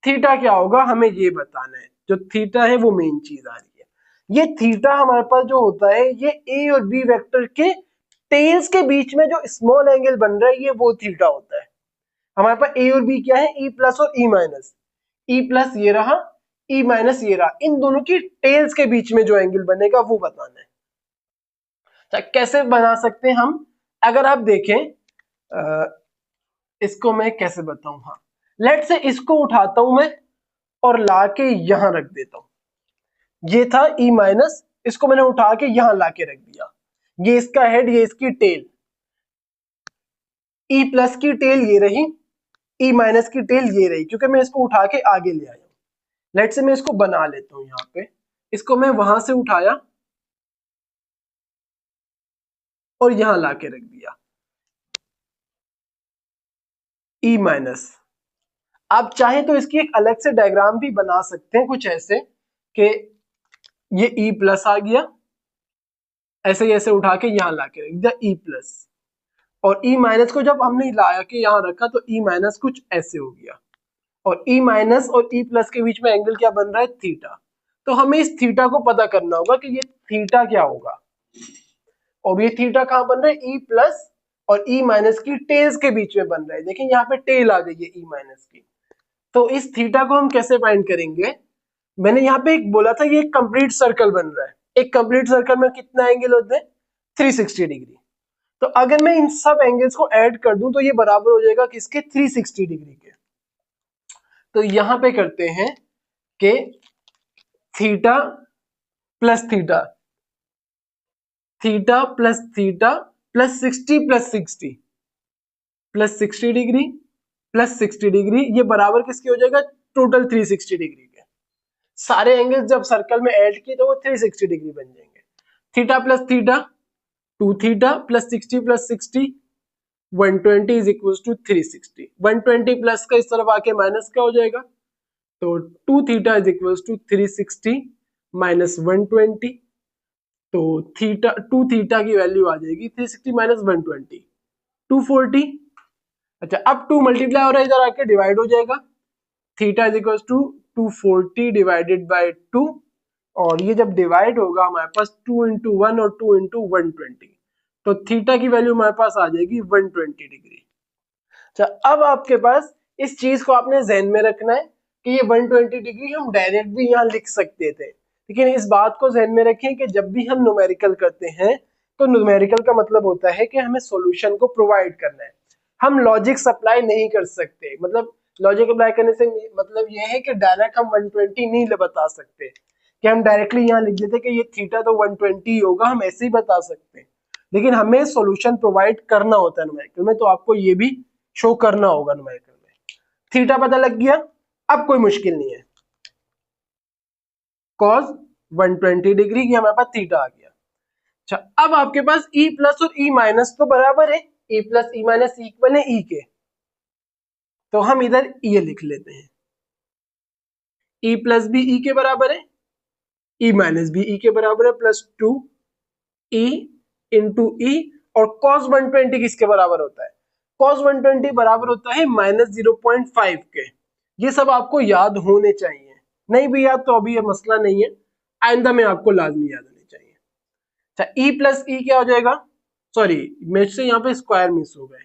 थीटा क्या होगा हमें ये बताना है। जो थीटा है वो मेन चीज आ रही है। ये थीटा हमारे पास जो होता है, ये ए और बी वेक्टर के टेल्स के बीच में जो स्मॉल एंगल बन रहा है ये वो थीटा होता है। हमारे पास ए और बी क्या है, E प्लस और E माइनस। E प्लस ये रहा, E माइनस ये रहा, इन दोनों की टेल्स के बीच में जो एंगल बनेगा वो बताना है। कैसे बना सकते हैं हम, अगर आप देखें इसको मैं कैसे बताऊं, हाँ लेट से इसको उठाता हूं मैं और लाके यहां रख देता हूं। ये था E माइनस, इसको मैंने उठा के यहां लाके रख दिया, ये इसका हेड, ये इसकी टेल। E प्लस की टेल ये रही, E माइनस की टेल ये रही, क्योंकि मैं इसको उठा के आगे ले आया। लेट से मैं इसको बना लेता हूं, यहाँ पे इसको मैं वहां से उठाया और यहां लाके रख दिया E माइनस। आप चाहे तो इसकी एक अलग से डायग्राम भी बना सकते हैं, कुछ ऐसे कि ये E प्लस आ गया, ऐसे ऐसे उठा के यहां लाके रख दिया E प्लस, और E माइनस को जब हमने लाया के यहां रखा तो E माइनस कुछ ऐसे हो गया, और E माइनस और E प्लस के बीच में एंगल क्या बन रहा है, थीटा। तो हमें इस थीटा को पता करना होगा कि ये थीटा क्या होगा, और ये थीटा कहां बन रहा है, E प्लस और E माइनस की टेल्स के बीच में बन रहा है। देखिए यहाँ पे टेल आ गई है E माइनस की। तो इस थीटा को हम कैसे फाइंड करेंगे, मैंने यहाँ पे एक बोला था ये एक कंप्लीट सर्कल बन रहा है, एक कंप्लीट सर्कल में कितना एंगल होते हैं, 360 डिग्री। तो अगर मैं इन सब एंगल्स को ऐड कर दूं तो ये बराबर हो जाएगा किसके, 360 डिग्री के। तो यहां पे करते हैं कि theta plus theta, theta plus theta plus 60 plus 60 plus 60 degree plus 60 degree, ये बराबर किसके हो जाएगा, टोटल 360 डिग्री के। सारे एंगल्स जब सर्कल में ऐड किए तो वो 360 डिग्री बन जाएंगे। Theta plus theta 2 theta plus 60 120 is equal to 360। 120 plus का इस तरफ आके माइनस का हो जाएगा, तो 2 theta is equal to 360 minus 120। तो थीटा 2 थीटा की वैल्यू आ जाएगी 360 माइनस 120 240। अच्छा अब 2 मल्टीप्लाई हो रहा है, इधर आके डिवाइड हो जाएगा, theta is equal to 240 divided by 2, और ये जब डिवाइड होगा हमारे पास 2 इंटू 1 और 2 इंटू 120, तो थीटा की वैल्यू हमारे पास आ जाएगी 120 डिग्री। अच्छा, अब आपके पास इस चीज को आपने ध्यान में रखना है कि ये 120 डिग्री हम डायरेक्ट भी यहाँ लिख सकते थे, लेकिन इस बात को ध्यान में रखें कि जब भी हम न्यूमेरिकल करते हैं तो न्यूमेरिकल का मतलब होता है कि हमें सॉल्यूशन को प्रोवाइड करना है, हम लॉजिक सप्लाई नहीं कर सकते। मतलब लॉजिक अप्लाई करने से मतलब ये है कि डायरेक्ट हम 120 नहीं बता सकते कि हम डायरेक्टली यहाँ लिख देते कि ये थीटा तो 120 होगा, हम ऐसे ही बता सकते हैं, लेकिन हमें सॉल्यूशन प्रोवाइड करना होता है न्यूमेरिकल में, तो आपको ये भी शो करना होगा न्यूमेरिकल में। थीटा पता लग गया, अब कोई मुश्किल नहीं है, cos 120 डिग्री की हमारे पास थीटा आ गया। अच्छा, अब आपके पास e प्लस और e माइनस तो बराबर है, e plus e minus equal है e के, तो हम इधर ये लिख लेते हैं, e प्लस भी e के बराबर है, e माइनस भी e के बराबर है, प्लस 2e इंटू e, और cos 120 किसके बराबर होता है, cos 120 बराबर होता है -0.5 के। ये सब आपको याद होने चाहिए, नहीं भी याद तो अभी ये मसला नहीं है, आइंदा में आपको लाजमी याद होनी चाहिए। अच्छा, e प्लस e क्या हो जाएगा, सॉरी मेरे से यहाँ पे स्क्वायर मिस हो गए,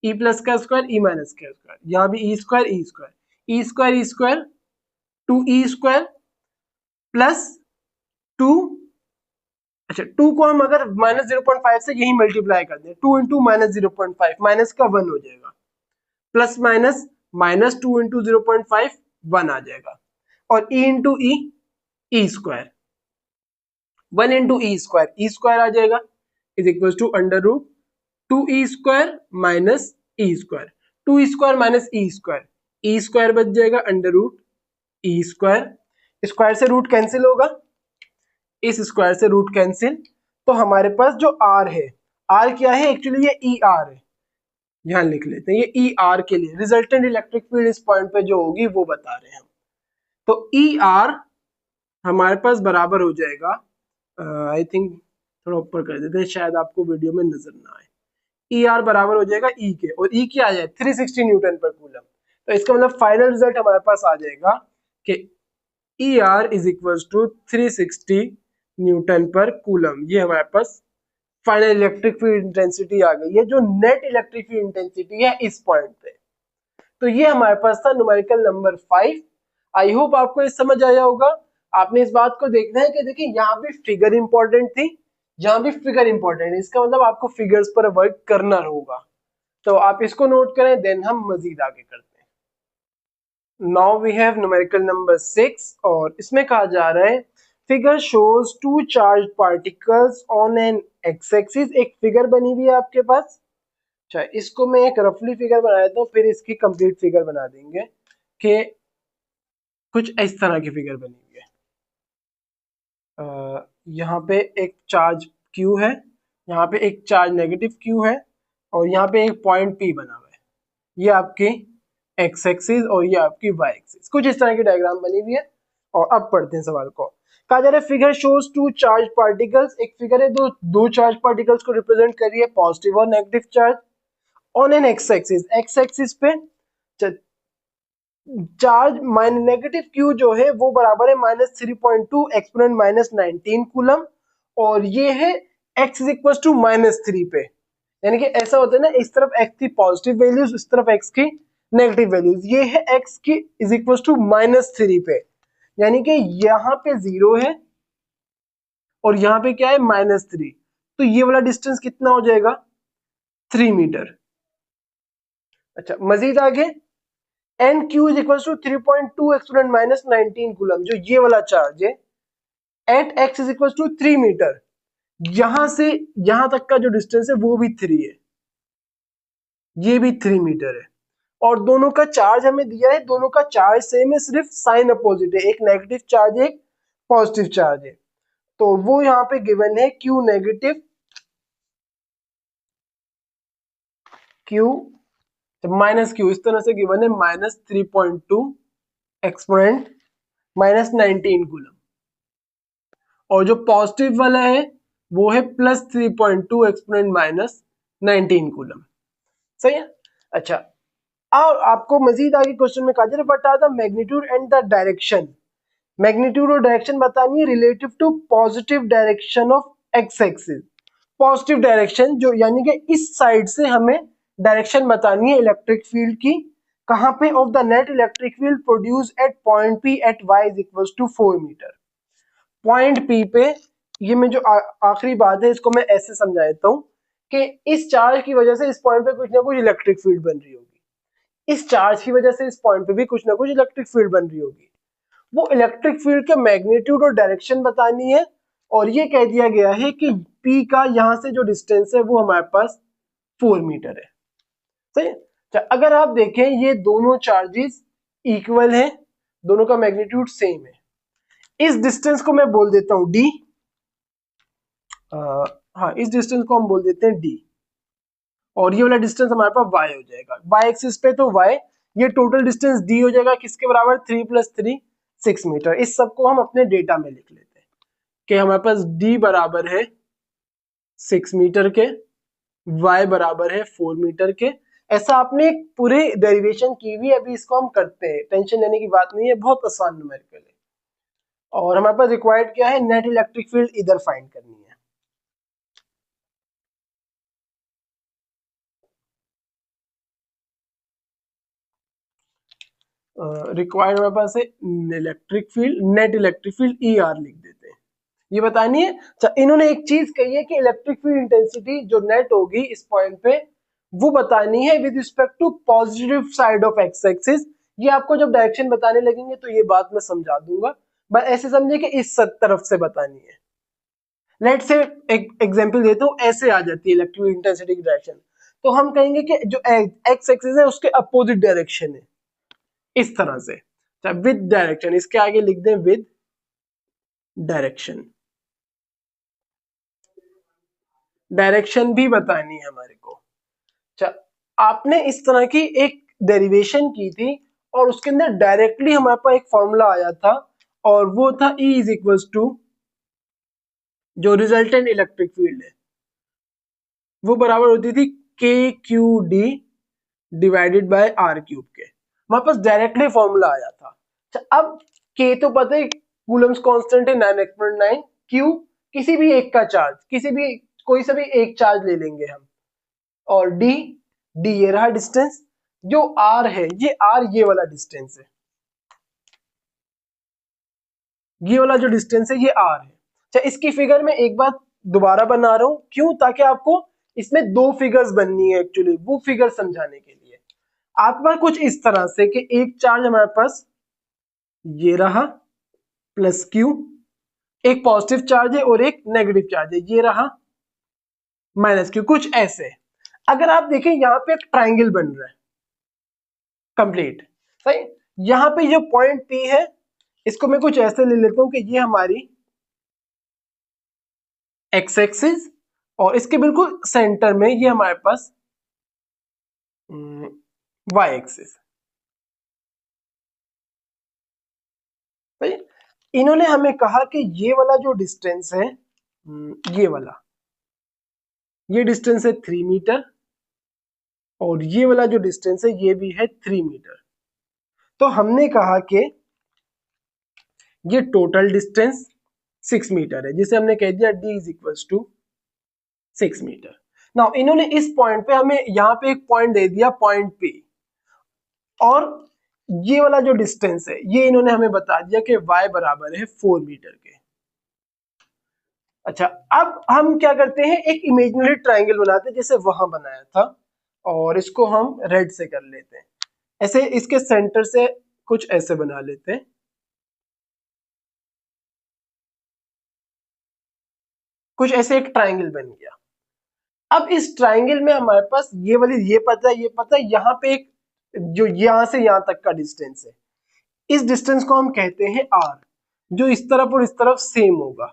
e प्लस का स्क्वायर e माइनस का स्क्वायर, यहाँ भी e square e square, e square 2e square plus 2, अच्छा 2 को हम अगर -0.5 से यही मल्टीप्लाई कर दें, 2 इंटू -0.5, माइनस का 1 हो जाएगा, प्लस माइनस -2 इंटू 0.5 1 आ जाएगा, और e into E square, 1 into E square आ जाएगा, is equal to under root 2e square minus E square, 2e square minus E square बच जाएगा under root E square, square से रूट कैंसिल होगा, इस स्क्वायर से रूट कैंसिल, तो हमारे पास जो r है, r क्या है एक्चुअली, ये ई आर है, यहां लिख लेते हैं, ये ई आर के लिए रिजल्टेंट इलेक्ट्रिक फील्ड इस पॉइंट पे जो होगी वो बता रहे हैं हम, तो ई आर हमारे पास बराबर हो जाएगा, आई थिंक थोड़ा ऊपर कर देते हैं, शायद आपको वीडियो में नजर ना आए, ई आर बराबर हो जाएगा ई के, और ई क्या आ जाए 360 न्यूटन पर कूलम, तो इसका मतलब फाइनल रिजल्ट हमारे पास आ जाएगा कि E R is equal to 360 newton per coulomb. ये हमारे पास फाइनल इलेक्ट्रिक फील्ड इंटेंसिटी आ गई है, जो नेट इलेक्ट्रिक फील्ड इंटेंसिटी है इस पॉइंट पे। तो ये हमारे पास था न्यूमेरिकल नंबर 5। आई होप आपको ये समझ आया होगा। आपने इस बात को देखना है कि देखिए यहाँ भी फिगर इंपॉर्टेंट थी, यहाँ भी फिगर इंपॉर्टेंट है, इसका मतलब आपको फिगर्स पर वर्क करना होगा, तो आप इसको नोट करें, देन हम मजीद आगे करते हैं। Now we have numerical number 6, और इसमें कहा जा रहा है figure shows two charge particles on an X axis. एक फिगर बनी हुई है आपके पास, अच्छा इसको मैं एक रफली फिगर बना देता हूँ, फिर इसकी कंप्लीट फिगर बना देंगे कि कुछ इस तरह की फिगर बनी हुई है। यहाँ पे एक चार्ज Q है, यहाँ पे एक चार्ज नेगेटिव Q है, और यहाँ पे एक पॉइंट P बना हुआ है, ये आपकी एक्स एक्सिस और ये आपकी वाई एक्सिस, कुछ इस तरह की डायग्राम बनी हुई है। और अब पढ़ते हैं सवाल को। कहा जा रहा है figure shows two charge particles, एक फिगर है दो चार्ज पार्टिकल्स को रिप्रेजेंट कर रही है, पॉजिटिव और negative charge on an X axis. X axis पे चार्ज नेगेटिव Q जो है वो बराबर है -3.2 एक्सपोनेंट -19 कूलम, और ये है x इज इक्वल टू -3 पे, यानी कि ऐसा होता है ना, इस तरफ x की पॉजिटिव वैल्यूज, इस तरफ x की नेगेटिव वैल्यूज, ये है x की इज इक्वल टू -3 पे, यानी कि यहाँ पे 0 है और यहाँ पे क्या है -3, तो ये वाला डिस्टेंस कितना हो जाएगा 3 मीटर। अच्छा मजीद आगे n q is equal to 3.2 exponent -19 coulomb, जो ये वाला चार्ज है at x is equal to 3 metre, यहां से यहां तक का जो डिस्टेंस है वो भी 3 है, ये भी 3 मीटर है, और दोनों का चार्ज हमें दिया है, दोनों का चार्ज सेम है, सिर्फ साइन अपोजिट है, एक नेगेटिव चार्ज है एक पॉजिटिव चार्ज है, तो वो यहाँ पे गिवन है Q negative Q minus Q, इस तरह से गिवन है -3.2 एक्सपोनेंट -19 कूलम, और जो पॉजिटिव वाला है वो है +3.2 एक्सपोनेंट -19 कूलम। सही है। अच्छा और आपको मजीद आगे क्वेश्चन में कहा जा रहा है बता the magnitude and the direction, magnitude और डायरेक्शन बतानी है relative to positive direction of x axis, positive direction जो यानी कि इस साइड से हमें डायरेक्शन बतानी है इलेक्ट्रिक फील्ड की, कहां पे, of the net electric field produce at point p at y is equal to 4 metre. Point p पे, ये में जो आखिरी बात है इसको मैं ऐसे समझा देता हूं कि इस चार्ज की वजह से इस पॉइंट पे कुछ ना कुछ इलेक्ट्रिक फील्ड बन रही होगी, इस चार्ज की वजह से इस पॉइंट पे भी कुछ ना कुछ इलेक्ट्रिक फील्ड बन रही होगी। वो इलेक्ट्रिक फील्ड के मैग्नीट्यूड और डायरेक्शन बतानी है, और ये कह दिया गया है कि P का यहां से जो डिस्टेंस है वो हमारे पास 4 मीटर है। सही है। अगर आप देखें ये दोनों चार्जेस इक्वल हैं, दोनों का मैग्नीट्यूड सेम है, इस डिस्टेंस को मैं बोल देता हूं D, हाँ इस डिस्टेंस को हम बोल देते हैं D, और ये वाला डिस्टेंस हमारे पास y हो जाएगा, y एक्सिस पे तो y, ये टोटल डिस्टेंस D हो जाएगा किसके बराबर, 3 + 3 6 मीटर। इस सब को हम अपने डेटा में लिख लेते हैं कि हमारे पास D बराबर है 6 मीटर के, y बराबर है 4 मीटर के। ऐसा आपने पूरे डेरिवेशन की हुई, अभी इसको हम करते हैं, टेंशन लेने की बात नहीं है, बहुत आसान न्यूमेरिकल है। और हमारे पास रिक्वायर्ड क्या है, नेट इलेक्ट्रिक फील्ड इधर फाइंड करनी है। रिक्वायर्ड हमारे पास है electric field, net electric field ER लिख देते हैं, ये बतानी है। अच्छा इन्होंने एक चीज कही है कि इलेक्ट्रिक फील्ड इंटेंसिटी जो नेट होगी इस पॉइंट पे वो बतानी है with respect to positive side of x axis. ये आपको जब डायरेक्शन बताने लगेंगे तो ये बात मैं समझा दूंगा, बस ऐसे समझे कि इस तरफ से बतानी है। लेट से एक एग्जांपल देता हूँ, ऐसे आ जाती है इलेक्ट्रिक इंटेंसिटी की डायरेक्शन, तो हम कहेंगे कि जो एक्स एक्सिस है उसके अपोजिट डायरेक्शन है, इस तरह से विद डायरेक्शन, इसके आगे लिख दें विद डायरेक्शन, डायरेक्शन भी बतानी है हमारे को। अच्छा आपने इस तरह की एक डेरिवेशन की थी और उसके अंदर डायरेक्टली हमारे पास एक फॉर्मूला आया था, और वो था E इज इक्वल टू जो रिजल्टेंट इलेक्ट्रिक फील्ड है वो बराबर होती थी KQD divided by R cube के, हमारे पास डायरेक्टली फॉर्मूला आया था। अच्छा अब K तो पता है कूलम्स कांस्टेंट है 9.9, Q किसी भी एक का चार्ज, किसी भी कोई सा भी एक चार्ज ले लेंगे हम, और D ये रहा डिस्टेंस, जो R है ये R ये वाला डिस्टेंस है, ये वाला जो डिस्टेंस है ये R है। अच्छा इसकी फिगर में एक बार दोबारा बना रहा हूं, क्यों, ताकि आपको इसमें दो फिगर्स बननी है एक्चुअली, वो फिगर समझाने के लिए। आपके पास कुछ इस तरह से कि एक चार्ज हमारे पास ये रहा प्लस Q, एक पॉजिटिव चार्ज है और एक नेगेटिव चार्ज है, ये रहा माइनस Q, कुछ ऐसे। अगर आप देखें यहां पे एक ट्राइंगल बन रहा है कंप्लीट, सही। यहां पे जो पॉइंट P है इसको मैं कुछ ऐसे ले लेता हूं कि ये हमारी एक्स एक्सिस, और इसके बिल्कुल सेंटर में ये हमारे पास वाई एक्सिस। इन्होंने हमें कहा कि ये वाला जो डिस्टेंस है, ये वाला, ये डिस्टेंस है 3 मीटर, और ये वाला जो डिस्टेंस है ये भी है 3 मीटर। तो हमने कहा कि ये टोटल डिस्टेंस 6 मीटर है, जिसे हमने कह दिया D is equal to 6 metre. Now इन्होंने इस पॉइंट पे हमें यहाँ पे एक पॉइंट दे दिया पॉइंट P, और ये वाला जो डिस्टेंस है ये इन्होंने हमें बता दिया कि y बराबर है 4 मीटर के। अच्छा अब हम क्या करते हैं, एक इमेजिनरी ट्राइंगल बनाते हैं जैसे वहां बनाया था, और इसको हम रेड से कर लेते हैं, ऐसे इसके सेंटर से कुछ ऐसे बना लेते हैं, कुछ ऐसे एक ट्राइंगल बन गया। अब इस ट्राइंगल में हमारे पास ये वाली, ये पता है, ये पता है, यहाँ पे एक जो यहां से यहां तक का डिस्टेंस है, इस डिस्टेंस को हम कहते हैं R, जो इस तरफ और इस तरफ सेम होगा।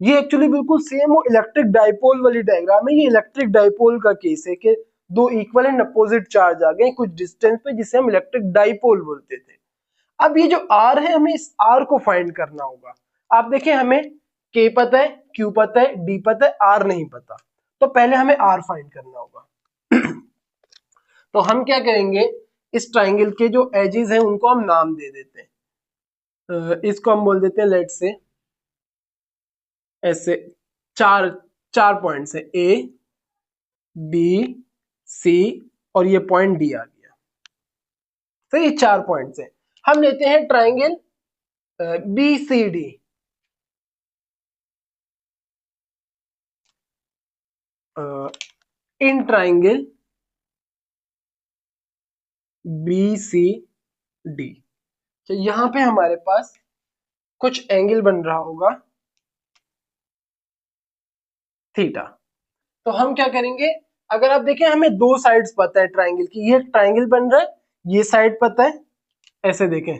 ये एक्चुअली बिल्कुल सेम वो इलेक्ट्रिक डाइपोल वाली डायग्राम है, ये इलेक्ट्रिक डाइपोल का केस है कि दो इक्वल एंड अपोजिट चार्ज आ गए कुछ डिस्टेंस पे, जिसे हम इलेक्ट्रिक डाइपोल बोलते थे। अब ये जो R है हमें इस R को फाइंड करना होगा। आप देखें हमें K पता है, Q पता है, D पता है, R नहीं पता, तो पहले हमें R फाइंड करना होगा। तो हम क्या करेंगे, इस ट्राइंगल के जो एजेस हैं उनको हम नाम दे देते हैं। इसको हम बोल देते हैं लेट से ऐसे चार चार पॉइंट्स है ए बी सी और ये पॉइंट डी आ गया। तो ये 4 पॉइंट्स हैं। हम लेते हैं triangle b c d. In triangle b c d तो यहां पे हमारे पास कुछ एंगल बन रहा होगा थीटा। तो हम क्या करेंगे, अगर आप देखें हमें दो साइड्स पता है ट्राइंगल की, ये ट्राइंगल बन रहा है, ये साइड पता है, ऐसे देखें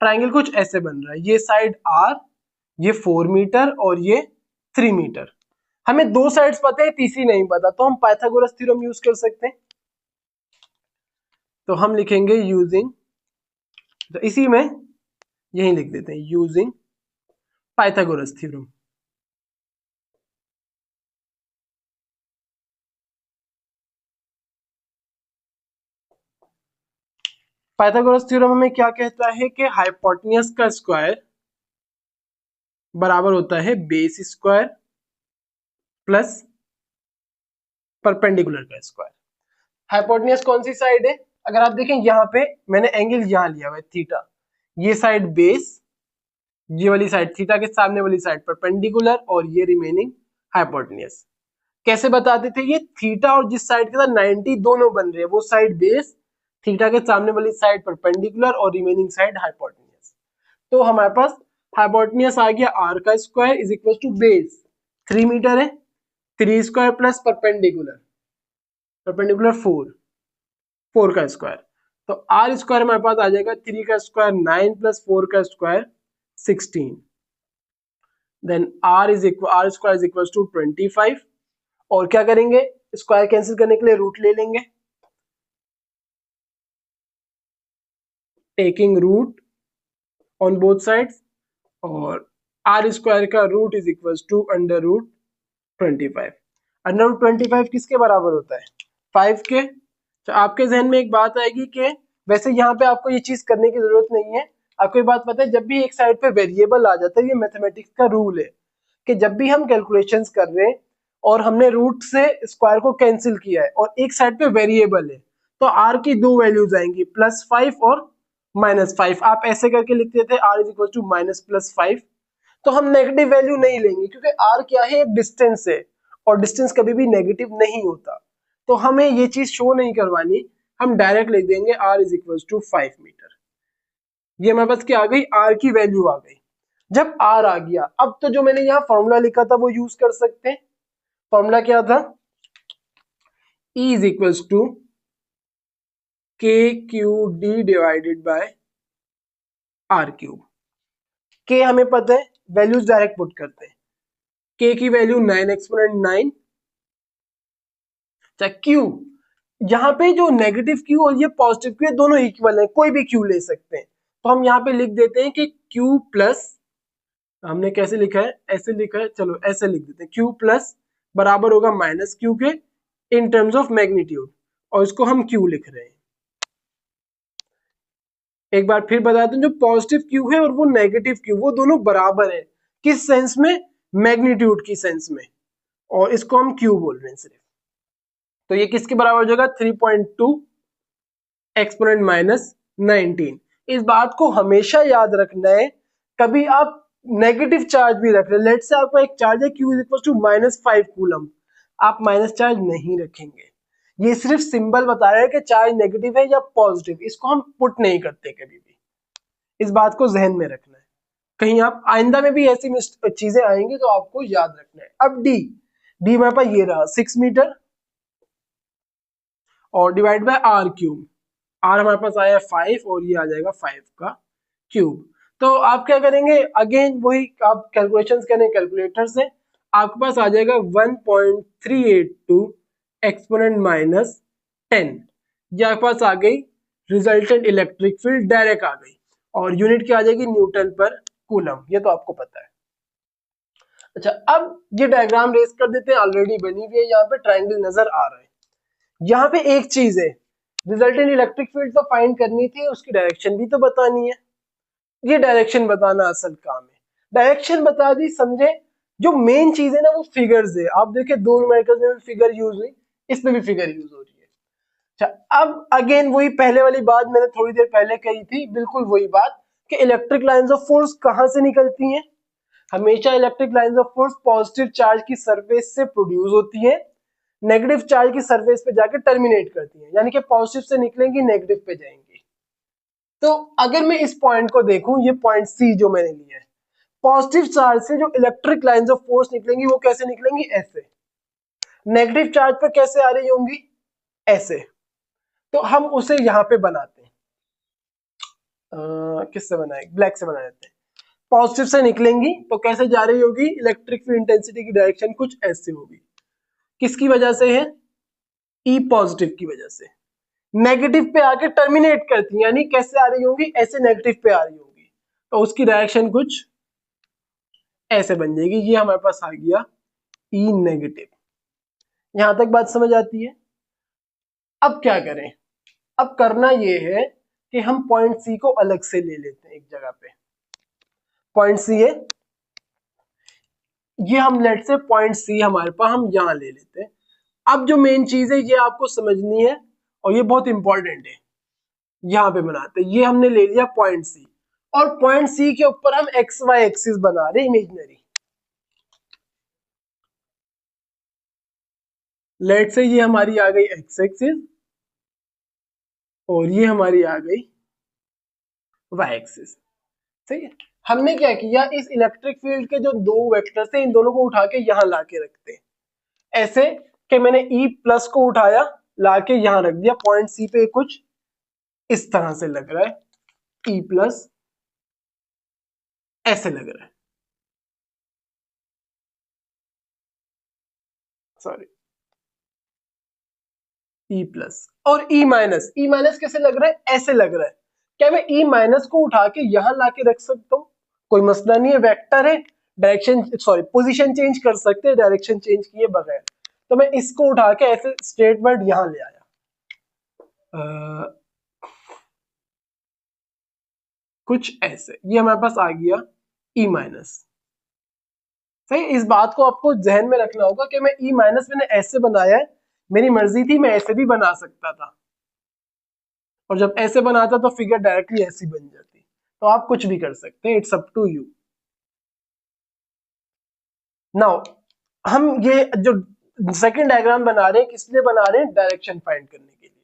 ट्राइंगल कुछ ऐसे बन रहा है, ये साइड r, ये 4 मीटर और ये 3 मीटर। हमें दो साइड्स पता है, तीसरी नहीं पता, तो हम पाइथागोरस थ्योरम यूज कर सकते हैं। तो हम लिखेंगे यूजिंग, तो इसी में यही लिख देते हैं using Pythagoras theorem. Pythagoras theorem हमें क्या कहता है कि हाइपोटेन्यूज का स्क्वायर बराबर होता है बेस स्क्वायर प्लस परपेंडिकुलर का स्क्वायर। हाइपोटेन्यूज कौन सी साइड है, अगर आप देखें यहाँ पे मैंने एंगल यहाँ लिया हुआ है थीटा, ये साइड बेस, ये वाली साइड थीटा के सामने वाली साइड परपेंडिकुलर और ये रिमेनिंग हाइपोटेन्यूज। कैसे बताते थे, ये थीटा और जिस साइड के साथ 90 दोनों बन रहे हैं वो साइड बेस, थीटा के सामने वाली साइड परपेंडिकुलर और रिमेनिंग साइड हाइपोटेन्यूज। तो हमारे पास हाइपोटेन्यूज आ गया r का square is equal to base 3 metre है, 3 स्क्वायर प्लस परपेंडिकुलर 4 का स्क्वायर, तो r स्क्वायर हमारे पास आ जाएगा 3 का स्क्वायर 9 प्लस 4 का square 16, then r square is equal to 25। और क्या करेंगे, स्क्वायर कैंसिल करने के लिए रूट ले लेंगे, taking root on both sides, और r स्क्वायर का root is equal to under root 25। Under root 25 किसके बराबर होता है, 5 के। तो आपके जहन में एक बात आएगी कि वैसे यहाँ पे आपको ये चीज करने की जरूरत नहीं है। आपको ये बात पता है, जब भी एक साइड पे वेरिएबल आ जाता है, ये मैथमेटिक्स का रूल है कि जब भी हम कैलकुलेशंस कर रहे हैं और हमने रूट से स्क्वायर को कैंसिल किया है और एक साइड पे वेरिएबल है, तो r की दो वैल्यूज आएंगी +5 और -5। आप ऐसे करके लिखते थे r इज इक्वल टू -+5। तो हम नेगेटिव वैल्यू नहीं लेंगे क्योंकि r क्या है, एक डिस्टेंस है और डिस्टेंस कभी भी नेगेटिव नहीं होता, तो हमें ये चीज शो नहीं करवानी, हम डायरेक्ट लिख देंगे r is equal to 5 metre. ये हमारे पास क्या आ गई, r की वैल्यू आ गई। जब r आ गया, अब तो जो मैंने यहाँ फॉर्मूला लिखा था वो यूज कर सकते हैं। फॉर्मूला क्या था, E is equal to KQD divided by R3। K हमें पता है, वैल्यूज डायरेक्ट पुट करते हैं, K की वैल्यू 9 एक्सपोनेंट 9, Q यहाँ पे जो नेगेटिव Q और ये पॉजिटिव Q दोनों इक्वल है, कोई भी Q ले सकते हैं, तो हम यहाँ पे लिख देते हैं कि Q प्लस, हमने कैसे लिखा है, ऐसे लिखा है, चलो ऐसे लिख देते हैं, Q प्लस बराबर होगा -Q के इन टर्म्स ऑफ मैग्नीट्यूड, और इसको हम Q लिख रहे हैं। एक बार फिर बता दूं, जो पॉजिटिव Q है और वो नेगेटिव Q, वो दोनों बराबर है, किस सेंस में, मैग्नीट्यूड की सेंस में, और इसको हम Q बोल रहे हैं सिर्फ। तो ये किसके बराबर हो जाएगा, 3.2 एक्सपोनेंट -19। इस बात को हमेशा याद रखना है, कभी आप नेगेटिव चार्ज भी रख रहे, लेट से आपका एक चार्ज है Q is equal to -5 coulomb, आप माइनस चार्ज नहीं रखेंगे, ये सिर्फ सिंबल बता रहा है कि चार्ज नेगेटिव है या पॉजिटिव, इसको हम पुट नहीं करते कभी भी, इस बात को जहन में रखना है, कहीं आप आइंदा में भी ऐसी चीजें आएंगी तो आपको याद रखना है। अब डी हमारे पास ये रहा 6 मीटर और डिवाइड बाय r3, r हमारे पास आया 5 और ये आ जाएगा 5 का क्यूब। तो आप क्या करेंगे, अगेन वही आप कैलकुलेशंस करें कैलकुलेटर से, आपके पास आ जाएगा 1.382 एक्सपोनेंट -10, ये आपके पास आ गई रिजल्टेंट इलेक्ट्रिक फील्ड, डायरेक्ट आ गई, और यूनिट क्या आ जाएगी, न्यूटन पर कूलम, ये तो आपको पता है। अच्छा, अब ये डायग्राम रेस कर देते हैं, ऑलरेडी बनी हुई है, यहाँ पे ट्राइंगल नजर आ रहा है। यहाँ पे एक चीज है, रिजल्टेंट इलेक्ट्रिक फील्ड तो फाइंड करनी थी, उसकी डायरेक्शन भी तो बतानी है। ये डायरेक्शन बताना असल काम है। डायरेक्शन बता दी, समझे। जो मेन चीज है ना वो फिगर्स है। आप देखिए दो न्यूमेरिकल्स में भी फिगर यूज हुई, इसमें भी फिगर यूज हो रही है। अच्छा, अब अगेन वही पहले वाली बात मैंने थोड़ी देर पहले कही थी, बिल्कुल वही बात कि इलेक्ट्रिक लाइंस ऑफ फोर्स कहां से निकलती हैं। हमेशा electric lines of force positive charge की सरफेस से प्रोड्यूस होती है, नेगेटिव चार्ज की सरफेस पे जाकर टर्मिनेट करती है, यानी कि पॉजिटिव से निकलेंगी नेगेटिव पे जाएंगी। तो अगर मैं इस पॉइंट को देखूं, ये पॉइंट सी जो मैंने लिया है, पॉजिटिव चार्ज से जो इलेक्ट्रिक लाइंस ऑफ फोर्स निकलेंगी वो कैसे निकलेंगी, ऐसे। नेगेटिव चार्ज पर कैसे आ रही होंगी, ऐसे। तो हम उसे यहां पे बनाते हैं, किससे बनाए, ब्लैक से बना देते हैं। पॉजिटिव से निकलेंगी तो कैसे जा रही होगी, इलेक्ट्रिक फील्ड इंटेंसिटी की डायरेक्शन कुछ ऐसे होगी। किसकी वजह से है, ई पॉजिटिव की वजह से। नेगेटिव पे आके टर्मिनेट करती है, यानी कैसे आ रही होंगी, ऐसे नेगेटिव पे आ रही होंगी, तो उसकी डायरेक्शन कुछ ऐसे बन जाएगी। ये हमारे पास आ गया ई नेगेटिव। यहां तक बात समझ आती है। अब क्या करें, अब करना ये है कि हम पॉइंट सी को अलग से ले लेते हैं एक जगह पे। पॉइंट सी है, ये हम लेट से पॉइंट सी हमारे पास हम यहां ले लेते हैं। अब जो मेन चीज है ये आपको समझनी है और ये बहुत इंपॉर्टेंट है। यहां पे बनाते हैं, ये हमने ले लिया पॉइंट सी, और पॉइंट सी के ऊपर हम एक्स वाई एक्सिस बना रहे इमेजिनरी। लेट से ये हमारी आ गई एक्स एक्सिस और ये हमारी आ गई वाई एक्सिस। सही है। हमने क्या किया, इस इलेक्ट्रिक फील्ड के जो दो वेक्टर थे इन दोनों को उठा के यहां लाके रखते हैं। ऐसे कि मैंने ई प्लस को उठाया, लाके यहां रख दिया पॉइंट सी पे, कुछ इस तरह से लग रहा है, ई प्लस ऐसे लग रहा है, सॉरी ई प्लस। और ई माइनस कैसे लग रहा है, ऐसे लग रहा है। क्या मैं ई माइनस को उठा के यहां लाके रख सकता हूं, कोई मसला नहीं है, वेक्टर है, डायरेक्शन सॉरी पोजीशन चेंज कर सकते हैं डायरेक्शन चेंज किए बगैर। तो मैं इसको उठा के ऐसे स्ट्रेट वर्ड यहां ले आया, कुछ ऐसे। ये हमारे पास आ गया ई माइनस। सही, इस बात को आपको जहन में रखना होगा कि मैं ई माइनस मैंने ऐसे बनाया है, मेरी मर्जी थी मैं ऐसे भी बना सकता था, और जब ऐसे बनाता तो फिगर डायरेक्टली ऐसी बन जाती। तो आप कुछ भी कर सकते हैं, it's up to you. Now हम ये जो सेकंड डायग्राम बना रहे हैं किस लिए बना रहे हैं, डायरेक्शन फाइंड करने के लिए।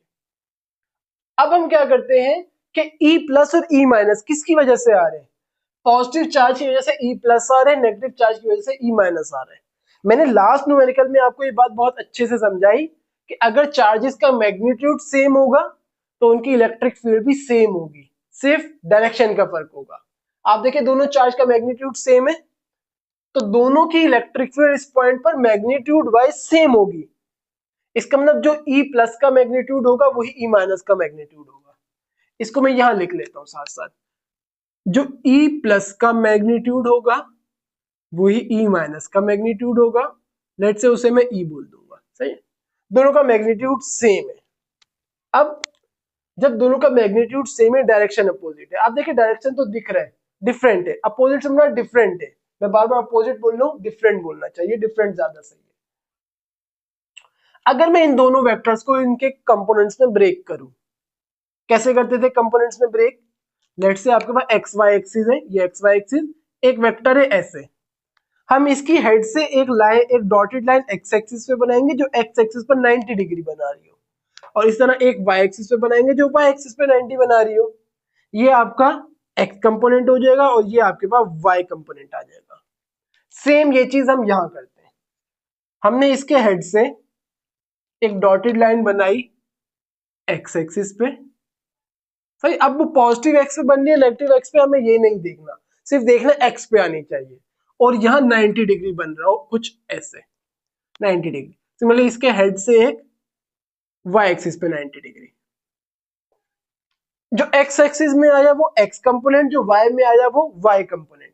अब हम क्या करते हैं कि ई प्लस और ई माइनस किसकी वजह से आ रहे हैं, पॉजिटिव चार्ज की वजह से ई प्लस आ रहे हैं, नेगेटिव चार्ज की वजह से ई माइनस आ रहे हैं। मैंने लास्ट न्यूमेरिकल में आपको ये बात बहुत अच्छे से समझाई कि अगर चार्जेस का मैग्नीट्यूड सेम होगा तो उनकी इलेक्ट्रिक फील्ड भी सेम होगी, सिर्फ डायरेक्शन का फर्क होगा। आप देखिए दोनों चार्ज का मैग्नीट्यूड सेम है, तो दोनों की इलेक्ट्रिक फील्ड इस पॉइंट पर मैग्नीट्यूड वाइज सेम होगी। इसका मतलब जो ई प्लस का मैग्नीट्यूड होगा वही ई माइनस का मैग्नीट्यूड होगा। इसको मैं यहां लिख लेता हूं साथ साथ, जो ई प्लस का मैग्नीट्यूड होगा वही ई माइनस का मैग्नीट्यूड होगा। लेट से उसे मैं ई बोल दूंगा, सही है। दोनों का मैग्नीट्यूड सेम है। अब जब दोनों का मैग्नीट्यूड सेम है, डायरेक्शन अपोजिट है। आप देखिए डायरेक्शन तो दिख रहा है, डिफरेंट है। अपोजिट से मतलब डिफरेंट है, मैं बार बार अपोजिट बोल रहा हूं, डिफरेंट बोलना चाहिए, डिफरेंट ज्यादा सही है। अगर मैं इन दोनों वेक्टर्स को इनके कंपोनेंट्स में ब्रेक करूं, कैसे करते थे कंपोनेंट्स में ब्रेक, लेट से आपके पास एक्स वाई एक्सिस है, ये एक्स वाई एक्सिस, एक वेक्टर है ऐसे। हम इसकी हेड से एक लाइन, एक डॉटेड लाइन एक्स एक्सिस पे बनाएंगे जो एक्स एक्सिस पर 90 डिग्री बना रही हो, और इस तरह एक वाई एक्सिस पे बनाएंगे जो वाई एक्सिस पे 90 बना रही हो। ये आपका एक्स कंपोनेंट हो जाएगा और ये आपके पास वाई कंपोनेंट आ जाएगा। सेम ये चीज हम यहां करते हैं। हमने इसके हेड से एक डॉटेड लाइन बनाई एक्स एक्सिस पे, सही। अब वो पॉजिटिव एक्स पे बन रही है नेगेटिव एक्स पे, हमें ये नहीं देखना, सिर्फ देखना एक्स पे आनी चाहिए। और यहाँ 90 डिग्री बन रहा हो कुछ ऐसे, 90 डिग्री। सिमिलरली इसके हेड से एक वाई एक्सिस पे 90 डिग्री। जो एक्स एक्सिस में आया वो एक्स कंपोनेंट, जो वाई में आया वो वाई कंपोनेंट।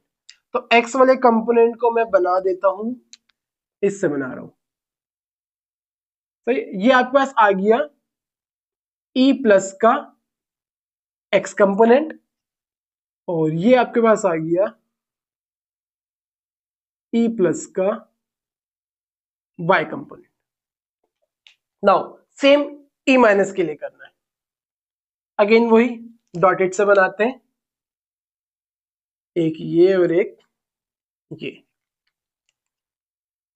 तो एक्स वाले कंपोनेंट को मैं बना देता हूं, इससे बना रहा हूं, सही। ये आपके पास आ गया ई प्लस का एक्स कंपोनेंट और ये आपके पास आ गया ई प्लस का Y component. Now same E minus के लिए करना है, अगेन वही डॉटेड से बनाते हैं, एक ये और एक ये।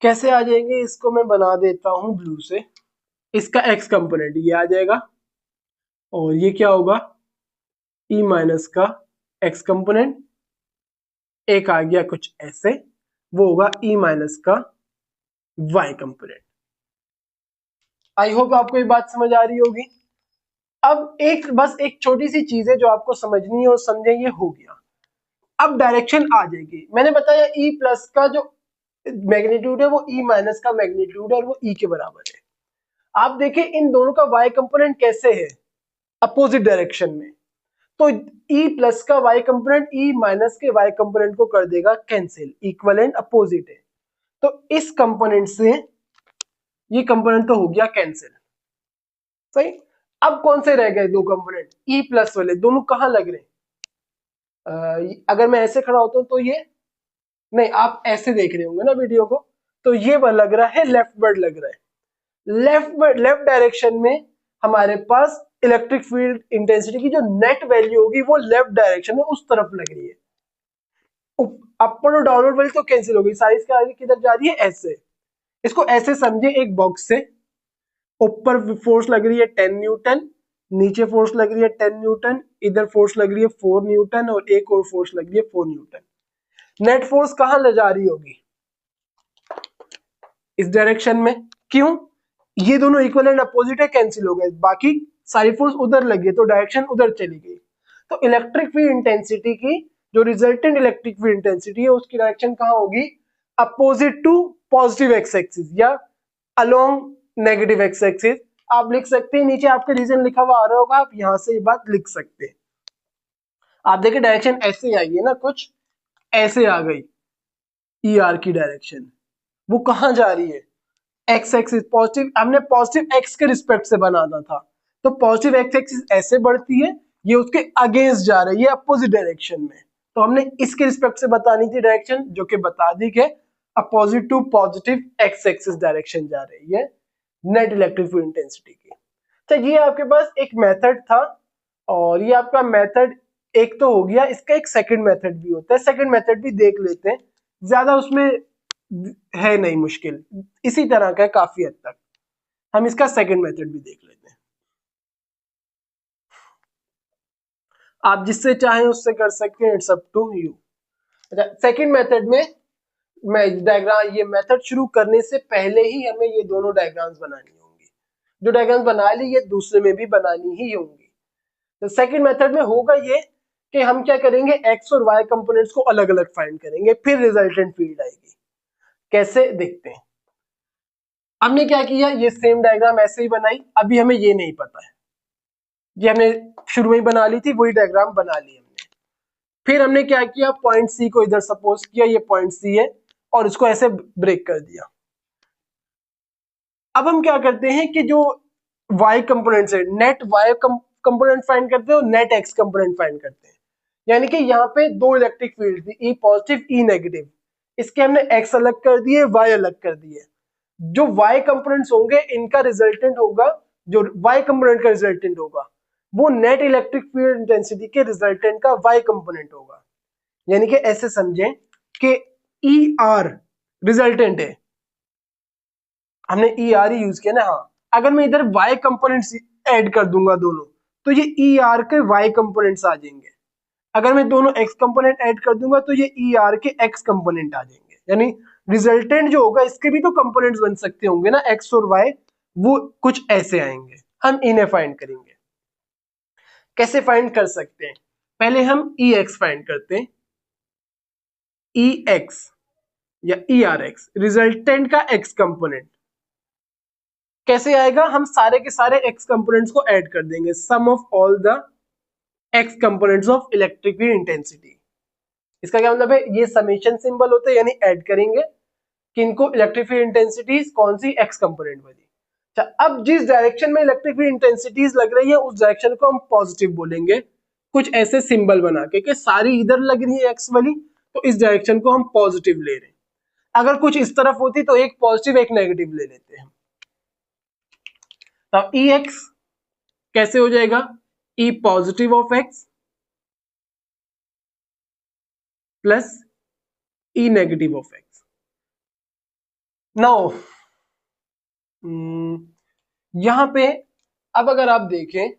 कैसे आ जाएंगे, इसको मैं बना देता हूं ब्लू से। इसका एक्स कंपोनेंट ये आ जाएगा और ये क्या होगा, ई माइनस का एक्स कंपोनेंट, एक आ गया कुछ ऐसे, वो होगा ई माइनस का वाई कंपोनेंट। आई होप आपको ये बात समझ आ रही होगी। अब बस एक छोटी सी चीज है जो आपको समझनी है और समझे, ये हो गया। अब डायरेक्शन आ जाएगी। मैंने बताया ई प्लस का जो मैग्नीट्यूड है वो ई माइनस का मैग्नीट्यूड है और वो ई के बराबर है। आप देखें इन दोनों का वाई कंपोनेंट कैसे है, अपोजिट डायरेक्शन में। तो ई प्लस का वाई कंपोनेंट ई माइनस के वाई कंपोनेंट को कर देगा कैंसिल, इक्वलेंट अपोजिट है। तो इस कंपोनेंट से ये कंपोनेंट तो हो गया कैंसिल, सही। अब कौन से रह गए दो कंपोनेंट, ई प्लस वाले, दोनों कहां लग रहे हैं? अगर मैं ऐसे खड़ा होता हूं तो ये नहीं, आप ऐसे देख रहे होंगे ना वीडियो को, तो ये लग रहा है लेफ्ट वर्ड लग रहा है। लेफ्ट डायरेक्शन में हमारे पास इलेक्ट्रिक फील्ड इंटेंसिटी की जो नेट वैल्यू होगी वो लेफ्ट डायरेक्शन में उस तरफ लग रही है। अपर और डाउनवर्ड वाली तो कैंसिल हो गई, साइज के आगे किधर जा रही है, ऐसे। इसको ऐसे समझे, एक बॉक्स से ऊपर फोर्स लग रही है 10 न्यूटन, नीचे फोर्स लग रही है 10 न्यूटन, इधर फोर्स लग रही है 4 न्यूटन और एक और फोर्स लग रही है 4 न्यूटन। नेट फोर्स कहां ले जा रही होगी, इस डायरेक्शन में। क्यों, ये दोनों इक्वल एंड अपोजिट है, कैंसिल हो गए, बाकी सारी फोर्स उधर लगी तो डायरेक्शन उधर चली गई। तो इलेक्ट्रिक फील्ड इंटेंसिटी की जो रिजल्टेंट इलेक्ट्रिक फील्ड इंटेंसिटी है उसकी डायरेक्शन कहां होगी, opposite to positive x axis या अलोंग नेगेटिव एक्स एक्सिस। आप लिख सकते हैं, नीचे आपके रीजन लिखा हुआ आ रहा होगा, आप यहां से ये बात लिख सकते हैं। आप देखिए डायरेक्शन ऐसे आई है ना, कुछ ऐसे आ गई ई आर की डायरेक्शन, वो कहां जा रही है, एक्स एक्सिस पॉजिटिव, हमने पॉजिटिव एक्स के रिस्पेक्ट से बनाना था, तो पॉजिटिव एक्स एक्सिस ऐसे बढ़ती है, ये उसके अगेंस्ट जा रही है अपोजिट डायरेक्शन में, तो हमने इसके रिस्पेक्ट से बतानी थी डायरेक्शन, जो कि बता दी कि opposite to positive x axis direction जा रही है नेट इलेक्ट्रिक फील्ड इंटेंसिटी की। तो ये आपके पास एक मेथड था और ये आपका मेथड एक तो हो गया। इसका एक सेकंड मेथड भी होता है, सेकंड मेथड भी देख लेते हैं, ज्यादा उसमें है नहीं मुश्किल, इसी तरह का है काफी हद तक। हम इसका सेकंड मेथड भी देख लेते हैं, आप जिससे चाहें उससे कर सकते हैं, इट्स अप टू यू। अच्छा, सेकंड मेथड में मैं डायग्राम, ये मेथड शुरू करने से पहले ही हमें ये दोनों डायग्राम्स बनानी होंगी। जो डायग्राम बना ली ये दूसरे में भी बनानी ही होंगी। तो सेकंड मेथड में होगा ये कि हम क्या करेंगे, एक्स और वाई कंपोनेंट्स को अलग अलग फाइंड करेंगे, फिर रिजल्टेंट फील्ड आएगी। कैसे देखते हैं। हमने क्या किया, ये सेम डायग्राम ऐसे ही बनाई, अभी हमें ये नहीं पता है, ये हमने शुरू में ही बना ली थी, वही डायग्राम बना ली हमने। फिर हमने क्या किया, पॉइंट सी को इधर सपोज किया, ये पॉइंट सी है और इसको ऐसे ब्रेक कर दिया। अब हम क्या करते हैं कि जो y कंपोनेंट्स है, नेट y कंपोनेंट फाइंड करते हैं और नेट x कंपोनेंट फाइंड करते हैं। यानी कि यहाँ पे दो इलेक्ट्रिक फील्ड थी, ई पॉजिटिव ई नेगेटिव, इसके हमने x अलग कर दिए, y अलग कर दिए। जो y कंपोनेंट्स होंगे इनका रिजल्टेंट होगा, जो y कंपोनेंट का रिजल्टेंट होगा वो नेट इलेक्ट्रिक फील्ड इंटेंसिटी के रिजल्टेंट का y कंपोनेंट होगा। यानी कि ऐसे समझें कि ई आर रिजल्टेंट है, हमने ई आर ही यूज किया ना। हाँ, अगर मैं इधर y कंपोनेंट्स ऐड कर दूंगा दोनों, तो ये ई आर के y कंपोनेंट्स आ जाएंगे। अगर मैं दोनों x कंपोनेंट ऐड कर दूंगा तो ये ई आर के x कंपोनेंट आ जाएंगे। यानी रिजल्टेंट जो होगा इसके भी तो कंपोनेंट्स बन सकते होंगे ना, x और y, वो कुछ ऐसे आएंगे। हम इन्हें फाइंड करेंगे। कैसे फाइंड कर सकते हैं, पहले हम ई एक्स फाइंड करते हैं। ई एक्स या ई आर एक्स, रिजल्टेंट का x कंपोनेंट कैसे आएगा, हम सारे के सारे x कंपोनेंट्स को ऐड कर देंगे, sum of all the x components of electric field intensity. इसका क्या मतलब है, ये समेशन सिंबल होते हैं, यानी ऐड करेंगे किनको, इलेक्ट्रिक फील्ड इंटेंसिटी कौन सी, x कंपोनेंट वाली। अब जिस डायरेक्शन में इलेक्ट्रिक फील्ड इंटेंसिटीज लग रही है उस डायरेक्शन को हम पॉजिटिव बोलेंगे, कुछ ऐसे सिंबल बना के कि सारी इधर लग रही है एक्स वाली, तो इस डायरेक्शन को हम पॉजिटिव ले रहे हैं। अगर कुछ इस तरफ होती तो एक पॉजिटिव एक नेगेटिव ले लेते हैं। तो ई एक्स कैसे हो जाएगा, E positive of x plus E negative of x. Now यहां पे अब अगर आप देखें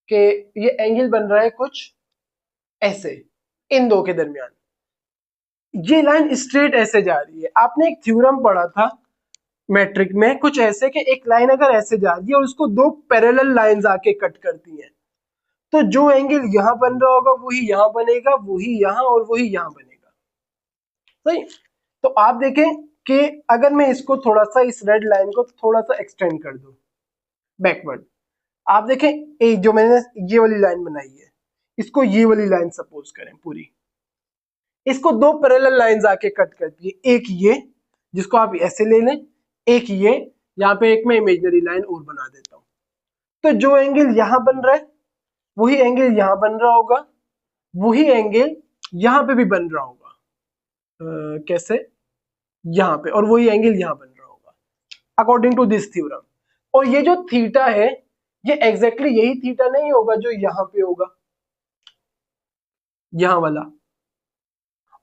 कि ये एंगल बन रहा है कुछ ऐसे इन दो के दरमियान, ये लाइन स्ट्रेट ऐसे जा रही है। आपने एक थ्योरम पढ़ा था मैट्रिक में कुछ ऐसे कि एक लाइन अगर ऐसे जा रही है और उसको दो पैरेलल लाइंस आके कट करती हैं, तो जो एंगल यहां बन रहा होगा वही यहां बनेगा, वही यहां और वही यहां बनेगा। सही। तो आप देखें कि अगर मैं इसको थोड़ा सा इस रेड लाइन को थोड़ा सा एक्सटेंड कर दूं बैकवर्ड, आप देखें जो मैंने ये वाली लाइन बनाई है, इसको ये वाली लाइन सपोज करें पूरी, इसको दो पैरेलल लाइंस आके कट करती है। एक ये जिसको आप ऐसे ले लें, एक ये, यहाँ पे एक मैं इमेजिनरी लाइन और बना देता हूं। तो जो एंगल यहां बन रहा है वही एंगल यहां बन रहा होगा, वही एंगल यहां पे भी बन रहा होगा। कैसे, यहां पे, और वही एंगल यहां बन रहा होगा अकॉर्डिंग टू दिस थ्योरम। और ये जो थीटा है ये एग्जैक्टली यही थीटा नहीं होगा जो यहां पे होगा, यहां वाला।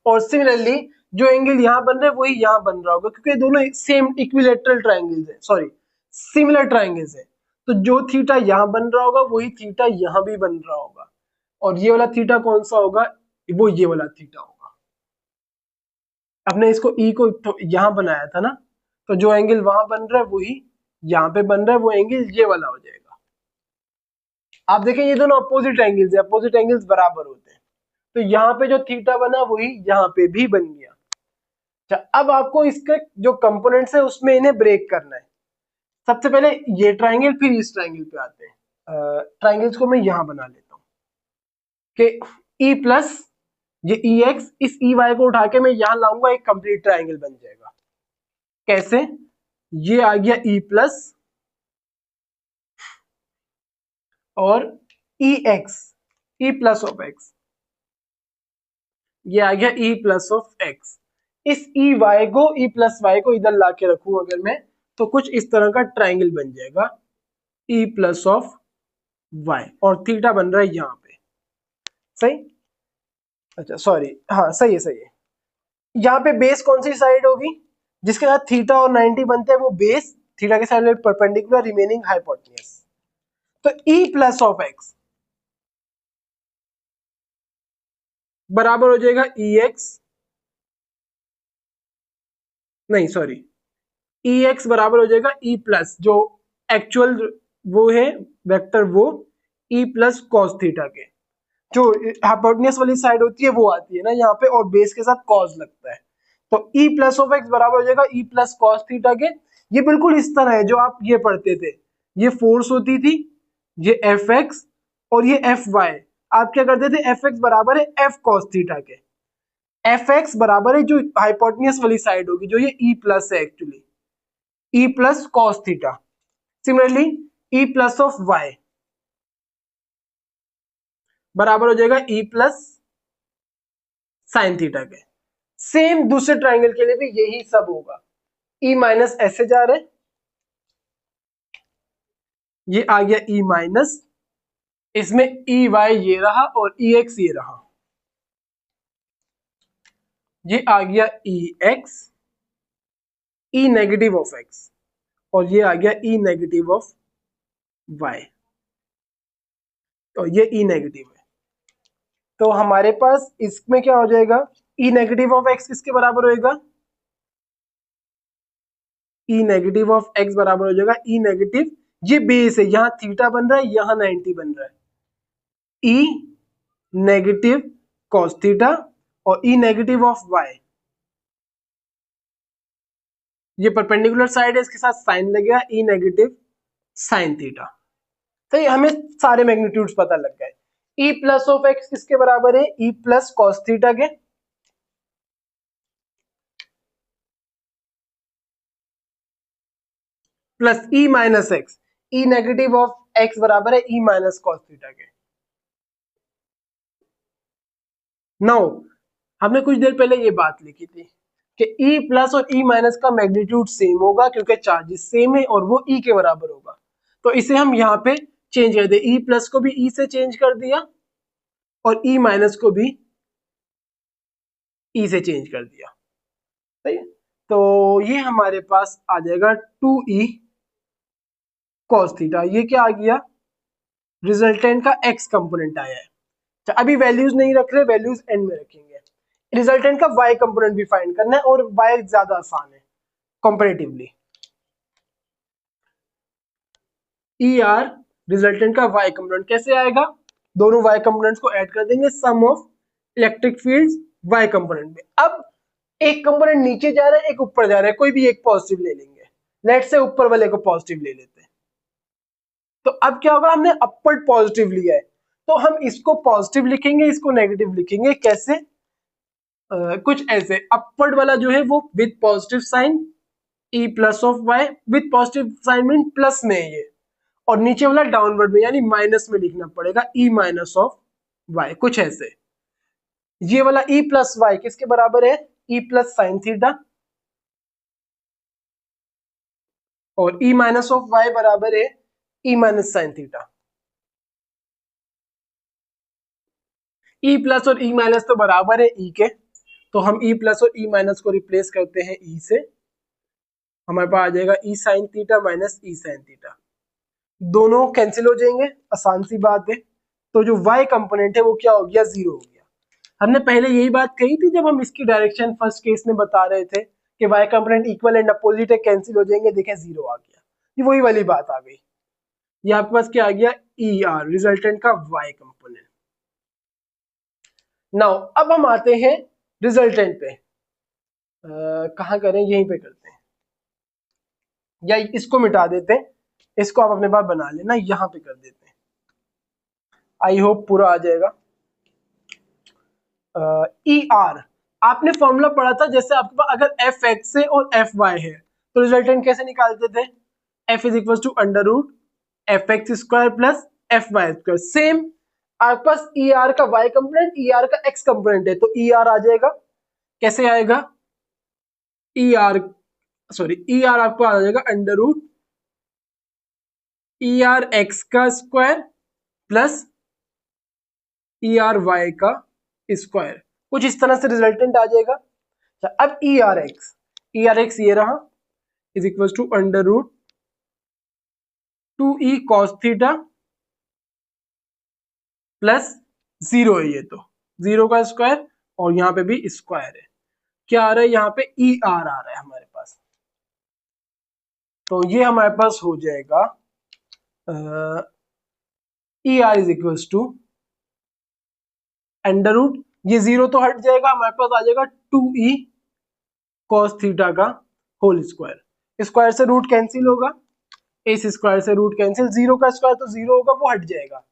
और सिमिलरली जो एंगल यहां बन रहा है वही यहां बन रहा होगा, क्योंकि दोनों सेम इक्विलैटरल ट्रायंगल्स है, सॉरी सिमिलर ट्रायंगल्स है। तो जो थीटा यहां बन रहा होगा वही थीटा यहां भी बन रहा होगा। और ये वाला थीटा कौन सा होगा, वो ये वाला थीटा होगा। अपने इसको ई को तो यहां बनाया था ना, तो जो एंगल वहां बन रहा है वही यहां पे बन रहा है, वो एंगल ये वाला हो जाएगा। आप देखें ये दोनों अपोजिट एंगल्स है, अपोजिट एंगल्स बराबर होते हैं, तो यहाँ पे जो थीटा बना वही यहाँ पे भी बन गया। अच्छा, अब आपको इसके जो कंपोनेंट्स है उसमें इन्हें ब्रेक करना है। सबसे पहले ये ट्राइंगल, फिर इस ट्राइंगल पे आते हैं। ट्राइंगल्स को मैं यहां बना लेता हूं कि ई प्लस ये ई एक्स, इस ई वाई को उठा के मैं यहां लाऊंगा, एक कंप्लीट ट्राइंगल बन जाएगा। कैसे, ये आ गया ई प्लस और E x, E plus of x, ये आ गया ई प्लस ऑफ एक्स। इस ई वाई को, ई प्लस वाई को इधर ला के रखूं अगर मैं, तो कुछ इस तरह का ट्राइंगल बन जाएगा ई प्लस ऑफ वाई, और थीटा बन रहा है यहां पे। सही, अच्छा सॉरी, हाँ सही है सही है। यहाँ पे बेस कौन सी साइड होगी, जिसके साथ थीटा और 90 बनते हैं, वो बेस थीटा के साइड परपेंडिकुलर, रिमेनिंग हाइपोटेन्यूज। तो ई प्लस ऑफ एक्स बराबर हो जाएगा ई एक्स, नहीं सॉरी, ई एक्स बराबर हो जाएगा ई प्लस जो एक्चुअल वो है वेक्टर, वो ई प्लस कॉस थीटा के, जो हाइपोटेन्यूज वाली साइड होती है वो आती है ना यहाँ पे, और बेस के साथ कॉस लगता है। तो ई प्लस ऑफ एक्स बराबर हो जाएगा ई प्लस कॉस थीटा के। ये बिल्कुल इस तरह है जो आप ये पढ़ते थे, ये फोर्स होती थी, ये एफ एक्स और ये एफ वाई। आप क्या करते थे, एफ एक्स बराबर है एफ कॉस थीटा के, एफ एक्स बराबर है जो हाइपोटेन्यूज वाली साइड होगी, जो ये ई प्लस है actually, e plus cos theta. Similarly e plus of y बराबर हो जाएगा ई प्लस साइन थीटा के। सेम दूसरे ट्राइंगल के लिए भी यही सब होगा। ई माइनस ऐसे जा रहे, ये आ गया ई माइनस, इसमें ई वाई ये रहा और ई एक्स ये रहा, ये आ गया E x, E negative of x, और ये आ गया ई नेगेटिव ऑफ वाई, तो ये ई नेगेटिव है। तो हमारे पास इसमें क्या हो जाएगा, ई नेगेटिव ऑफ एक्स किसके बराबर होएगा, ई नेगेटिव ऑफ एक्स बराबर हो जाएगा ई नेगेटिव, ये बेस है, यहां थीटा बन रहा है, यहां 90 बन रहा है, ई नेगेटिव कॉस थीटा और ई नेगेटिव ऑफ वाई, ये परपेंडिकुलर साइड है, इसके साथ साइन लगेगा ई नेगेटिव साइन थीटा। तो हमें सारे मैग्नीट्यूड्स पता लग गए। ई प्लस ऑफ एक्स किसके बराबर है, ई प्लस कॉस थीटा के, plus E minus x, E negative of x बराबर है ई माइनस कॉस थीटा के। नाउ हमने कुछ देर पहले ये बात लिखी थी कि ई प्लस और ई माइनस का मैग्नीट्यूड सेम होगा क्योंकि चार्जेस सेम है और वो ई के बराबर होगा। तो इसे हम यहाँ पे चेंज कर दे, ई प्लस को भी ई से चेंज कर दिया और ई माइनस को भी ई से चेंज कर दिया। सही है, तो ये हमारे पास आ जाएगा 2e cos थीटा। ये क्या आ गया, रिजल्टेंट का x कंपोनेंट आया है। तो अभी वैल्यूज नहीं रख रहे, वैल्यूज एंड में रखेंगे। रिजल्टेंट का y कंपोनेंट भी फाइंड करना है और y ज्यादा आसान है कंपैरेटिवली। ER रिजल्टेंट का y कंपोनेंट कैसे आएगा, दोनों y कंपोनेंट्स को ऐड कर देंगे, sum of electric fields y component में। अब एक कंपोनेंट नीचे जा रहा है, एक ऊपर जा रहा है, कोई भी एक पॉजिटिव ले लेंगे। लेट से ऊपर वाले को पॉजिटिव ले लेते हैं। तो अब क्या होगा, हमने अपवर्ड पॉजिटिव लिया है तो हम इसको पॉजिटिव लिखेंगे, इसको नेगेटिव लिखेंगे। कैसे, कुछ ऐसे, अपवर्ड वाला जो है वो with positive sign e plus of y, with positive sign mean plus में है ये, और नीचे वाला डाउनवर्ड में यानी माइनस में लिखना पड़ेगा e माइनस ऑफ वाई, कुछ ऐसे। ये वाला e प्लस वाई किसके बराबर है, e प्लस साइन थीटा, और e माइनस ऑफ वाई बराबर है e minus sine theta. e plus और e माइनस तो बराबर है e के, तो हम e प्लस और e माइनस को रिप्लेस करते हैं e से, हमारे पास आ जाएगा e sine theta minus e sine theta. दोनों कैंसिल हो जाएंगे, आसान सी बात है। तो जो y कंपोनेंट है वो क्या हो गया, 0 हो गया। हमने पहले यही बात कही थी जब हम इसकी डायरेक्शन फर्स्ट केस में बता रहे थे कि y component equal and opposite है, कैंसिल हो जाएंगे, देखें 0 आ गया। ये वही वाली बात आ गई। ये आपके पास क्या आ गया, ER रिजल्टेंट का y कंपोनेंट। नाउ अब हम आते हैं रिजल्टेंट पे, कहाँ करें, यहीं पे करते हैं, या इसको मिटा देते हैं, इसको आप अपने पास बना लेना, यहां पे कर देते हैं, आई होप पूरा आ जाएगा। ER आपने फॉर्मूला पढ़ा था, जैसे आपके पास अगर fx है और fy है तो रिजल्टेंट कैसे निकालते थे, f is equal to under root fx square plus fy square. Same आपके पास ER का y कंपोनेंट, ER का x कंपोनेंट है, तो ER आ जाएगा, कैसे आएगा, ER आपको आ जाएगा अंडर रूट ER x का स्क्वायर प्लस ER y का स्क्वायर, कुछ इस तरह से रिजल्टेंट आ जाएगा। अब ER x ये रहा, is equal to under root 2e cos theta plus 0 है, ये तो 0 का स्क्वायर और यहाँ पे भी स्क्वायर है। क्या आ रहा है, यहाँ पे ER आ रहा है हमारे पास, तो ये हमारे पास हो जाएगा ER is equal to under root, ये 0 तो हट जाएगा, हमारे पास आ जाएगा 2e cos थीटा का होल स्क्वायर, स्क्वायर से रूट कैंसिल होगा, इस स्क्वायर से रूट कैंसिल, 0 का स्क्वायर तो 0 होगा, वो हट जाएगा।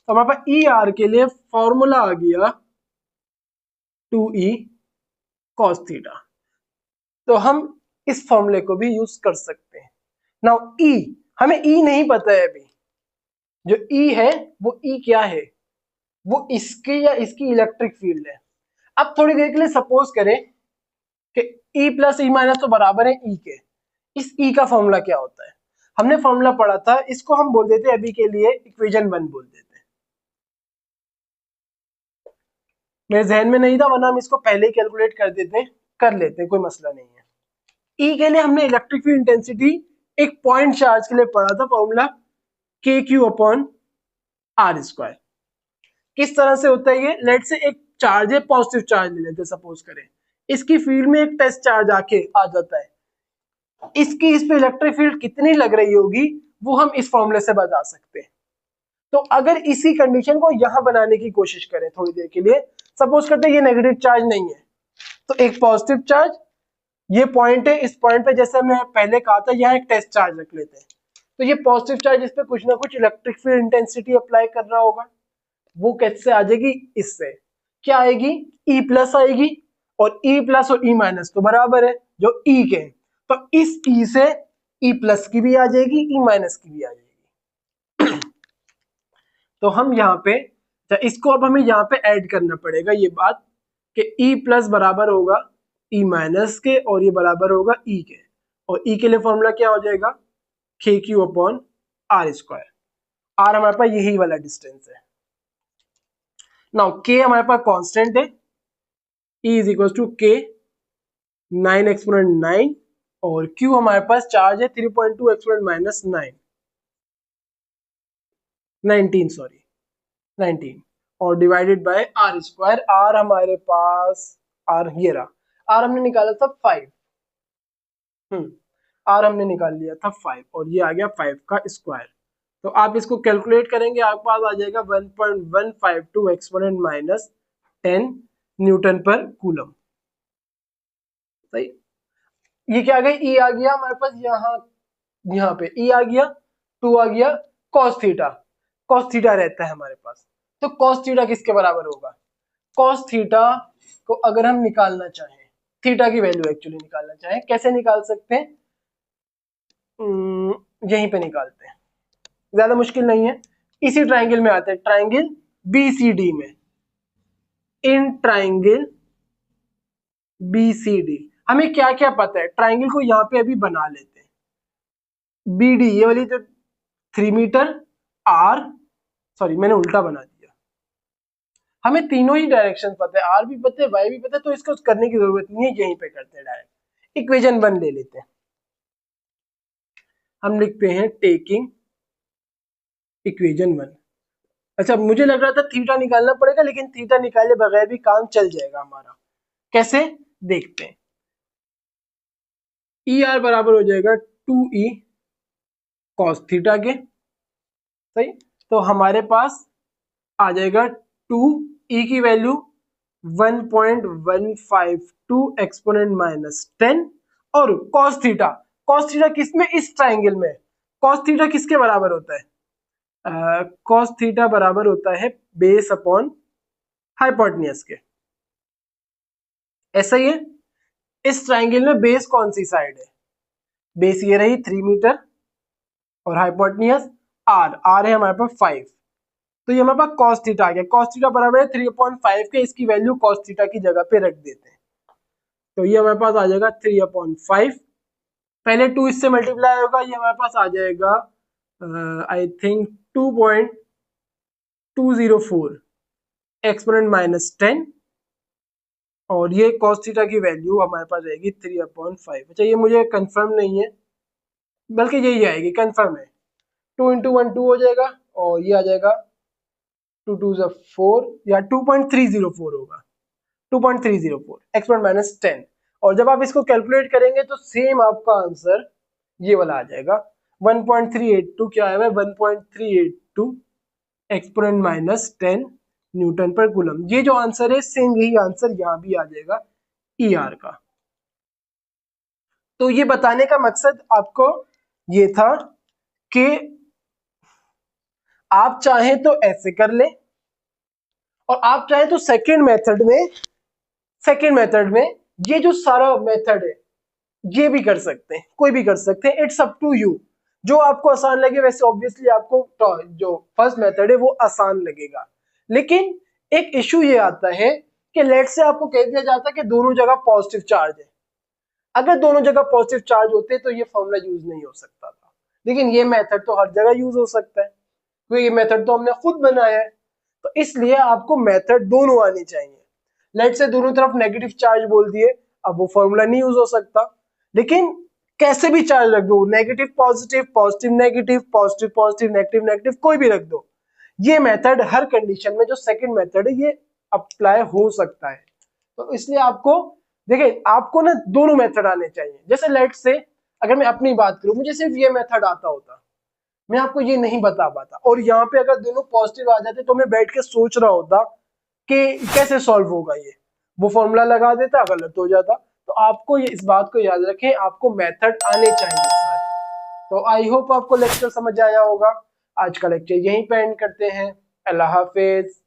तो हमारे पास ER के लिए फॉर्मूला आ गया 2e cos थीटा। तो हम इस फॉर्मूले को भी यूज कर सकते हैं। नाउ E, हमें E नहीं पता है अभी, जो E है वो E क्या है, वो इसके या इसकी इलेक्ट्रिक फील्ड है। अब थोड़ी देर के लिए सपोज करें कि E प्लस E माइनस तो बराबर है E के, इस E का फॉर्मूला क्या होता है, हमने फॉर्मूला पढ़ा था, इसको हम बोल देते हैं अभी के लिए इक्वेशन 1 बोल देते हैं। मेरे जहन में नहीं था, वरना हम इसको पहले ही कैलकुलेट कर देते, कर लेते, कोई मसला नहीं है। E के लिए हमने इलेक्ट्रिक फील्ड इंटेंसिटी एक पॉइंट चार्ज के लिए पढ़ा था, formula KQ upon R square. किस तरह से होता है ये, लेट से एक चार्ज है, पॉजिटिव चार्ज ले लेते सपोज करें, इसकी फील्ड में एक टेस्ट चार्ज आके आ जाता है, इसकी इस पे इलेक्ट्रिक फील्ड कितनी लग रही होगी वो हम इस फॉर्मूले से बता सकते हैं। तो अगर इसी कंडीशन को यहां बनाने की कोशिश करें थोड़ी देर के लिए, सपोज करते हैं ये नेगेटिव चार्ज नहीं है, तो एक पॉजिटिव चार्ज, ये पॉइंट है, इस पॉइंट पे जैसे मैं पहले कहा था यहाँ एक टेस्ट चार्ज रख लेते हैं, तो ये पॉजिटिव चार्ज इस पे कुछ ना कुछ इलेक्ट्रिक फील्ड इंटेंसिटी अप्लाई कर रहा होगा, वो कैसे आ जाएगी, इससे क्या आएगी, E प्लस आएगी, और E प्लस और E माइनस तो बराबर है जो E के, तो इस E से ई प्लस की भी आ जाएगी, ई माइनस की भी आ जाएगी। तो हम यहाँ पे इसको अब हमें यहाँ पे ऐड करना पड़ेगा ये बात कि ई प्लस बराबर होगा ई माइनस के और ये बराबर होगा ई के, और ई के लिए फॉर्मूला क्या हो जाएगा k q upon r square. R हमारे पास यही वाला डिस्टेंस है। नाउ के हमारे पास कांस्टेंट है, ई इज इक्वल टू के 9 एक्सपोनेंट 9 और क्यू हमारे पास चार्ज है 3.2 एक्सपोनेंट माइनस 19 सॉरी 19 और divided by r square. R हमारे पास आर ये रहा, आर हमने निकाला था 5, आर हमने निकाल लिया था 5 और ये आ गया 5 का स्क्वायर। तो आप इसको कैलकुलेट करेंगे, आपके पास आ जाएगा 1.152 exponent minus 10 Newton per coulomb. सही, ये क्या आ गया, ई आ गया हमारे पास यहाँ पे ई आ गया, 2 आ गया cos थीटा, cos थीटा रहता है हमारे पास। तो cos थीटा किसके बराबर होगा, cos थीटा को अगर हम निकालना चाहें, थीटा की वैल्यू एक्चुअली निकालना चाहें, कैसे निकाल सकते हैं, यहीं पे निकालते हैं, ज्यादा मुश्किल नहीं है। इसी ट्राइंगल में आते हैं, ट्राइंगल बीसीडी में, इन ट्राइंगल बीसीडी हमें क्या क्या पता है, ट्राइंगल को यहाँ पे अभी बना लेते हैं। बीडी ये वाली जो 3 मीटर, आर सॉरी मैंने उल्टा बना दिया, हमें तीनों ही डायरेक्शन पता है, आर भी पता है वाई भी पता है, तो इसको करने की जरूरत नहीं है, यहीं पे करते हैं डायरेक्ट। इक्वेशन 1 ले लेते हैं, हम लिखते हैं टेकिंग इक्वेशन 1। अच्छा मुझे लग रहा था थीटा निकालना पड़ेगा, लेकिन थीटा निकाले बगैर भी काम चल जाएगा हमारा। कैसे देखते हैं, ई आर बराबर हो जाएगा 2e cos थीटा के। सही, तो हमारे पास आ जाएगा 2e की वैल्यू 1.152 एक्सपोनेंट माइनस 10 और cos थीटा किस में, इस ट्राइंगल में cos थीटा किसके बराबर होता है, cos थीटा बराबर होता है बेस अपॉन हाइपोटेन्यूज के। ऐसा ही है, इस ट्राइंगल में बेस कौन सी साइड है, बेस ये रही 3 मीटर और हाइपोटेन्यूज आर है हमारे पास 5, तो ये हमारे पास cos थीटा आ गया। cos थीटा बराबर है 3/5 के, इसकी वैल्यू cos थीटा की जगह पे रख देते हैं, तो ये हमारे पास आ जाएगा 3/5, पहले 2 इससे मल्टीप्लाई होगा, ये हमारे पास आ जाएगा आई थिंक 2.204 एक्सपोनेंट माइनस 10 और ये cos थीटा की वैल्यू हमारे पास रहेगी 3/5। अच्छा ये मुझे कंफर्म नहीं है, बल्कि यही आएगी, कंफर्म है, 2 इंटू 1 2 हो जाएगा और ये आ जाएगा 2 2 4 या 2.304 होगा, 2.304 एक्सपोनेंट माइनस 10। और जब आप इसको कैलकुलेट करेंगे तो सेम आपका आंसर ये वाला आ जाएगा 1.382, क्या आया है 1.382 exponent minus 10 Newton per coulomb. ये जो आंसर है सेम यही आंसर यहाँ भी आ जाएगा ई आर का। तो ये बताने का मकसद आपको ये था कि आप चाहें तो ऐसे कर ले और आप चाहें तो सेकेंड मेथड में ये जो सारा मेथड है ये भी कर सकते हैं, कोई भी कर सकते हैं, इट्स अप टू यू, जो आपको आसान लगे। वैसे ऑब्वियसली आपको जो फर्स्ट मेथड है वो आसान लगेगा, लेकिन एक इशू ये आता है कि लेट से आपको कह दिया जाता है कि दोनों जगह पॉजिटिव चार्ज है, अगर दोनों जगह पॉजिटिव चार्ज होते तो ये फॉर्मूला यूज नहीं हो सकता था, लेकिन ये मेथड तो हर जगह यूज हो सकता है क्योंकि ये मेथड तो हमने खुद बनाया है। तो इसलिए आपको मेथड दोनों आनी चाहिए। लेट से दोनों तरफ नेगेटिव चार्ज बोल दिए, अब वो फॉर्मूला नहीं यूज हो सकता, लेकिन कैसे भी चार्ज रख दो, negative positive, positive negative, positive positive, negative negative, कोई भी रख दो, ये मेथड हर कंडीशन में जो सेकंड मेथड है ये अप्लाई हो सकता है। तो इसलिए आपको देखिए, आपको ना दोनों मेथड आने चाहिए। जैसे लेट से अगर मैं अपनी बात करूं, मुझे सिर्फ ये मेथड आता होता, मैं आपको ये नहीं बता पाता, और यहाँ पे अगर दोनों पॉजिटिव आ जाते तो मैं बैठ के सोच रहा होता कि कैसे सॉल्व होगा ये, वो फॉर्मूला लगा देता, गलत हो जाता। तो आपको ये इस बात को याद रखें, आपको मेथड आने चाहिए सारे। तो आई होप आपको लेक्चर समझ आया होगा। आज का लेक्चर यहीं पे एंड करते हैं। अल्लाह हाफिज।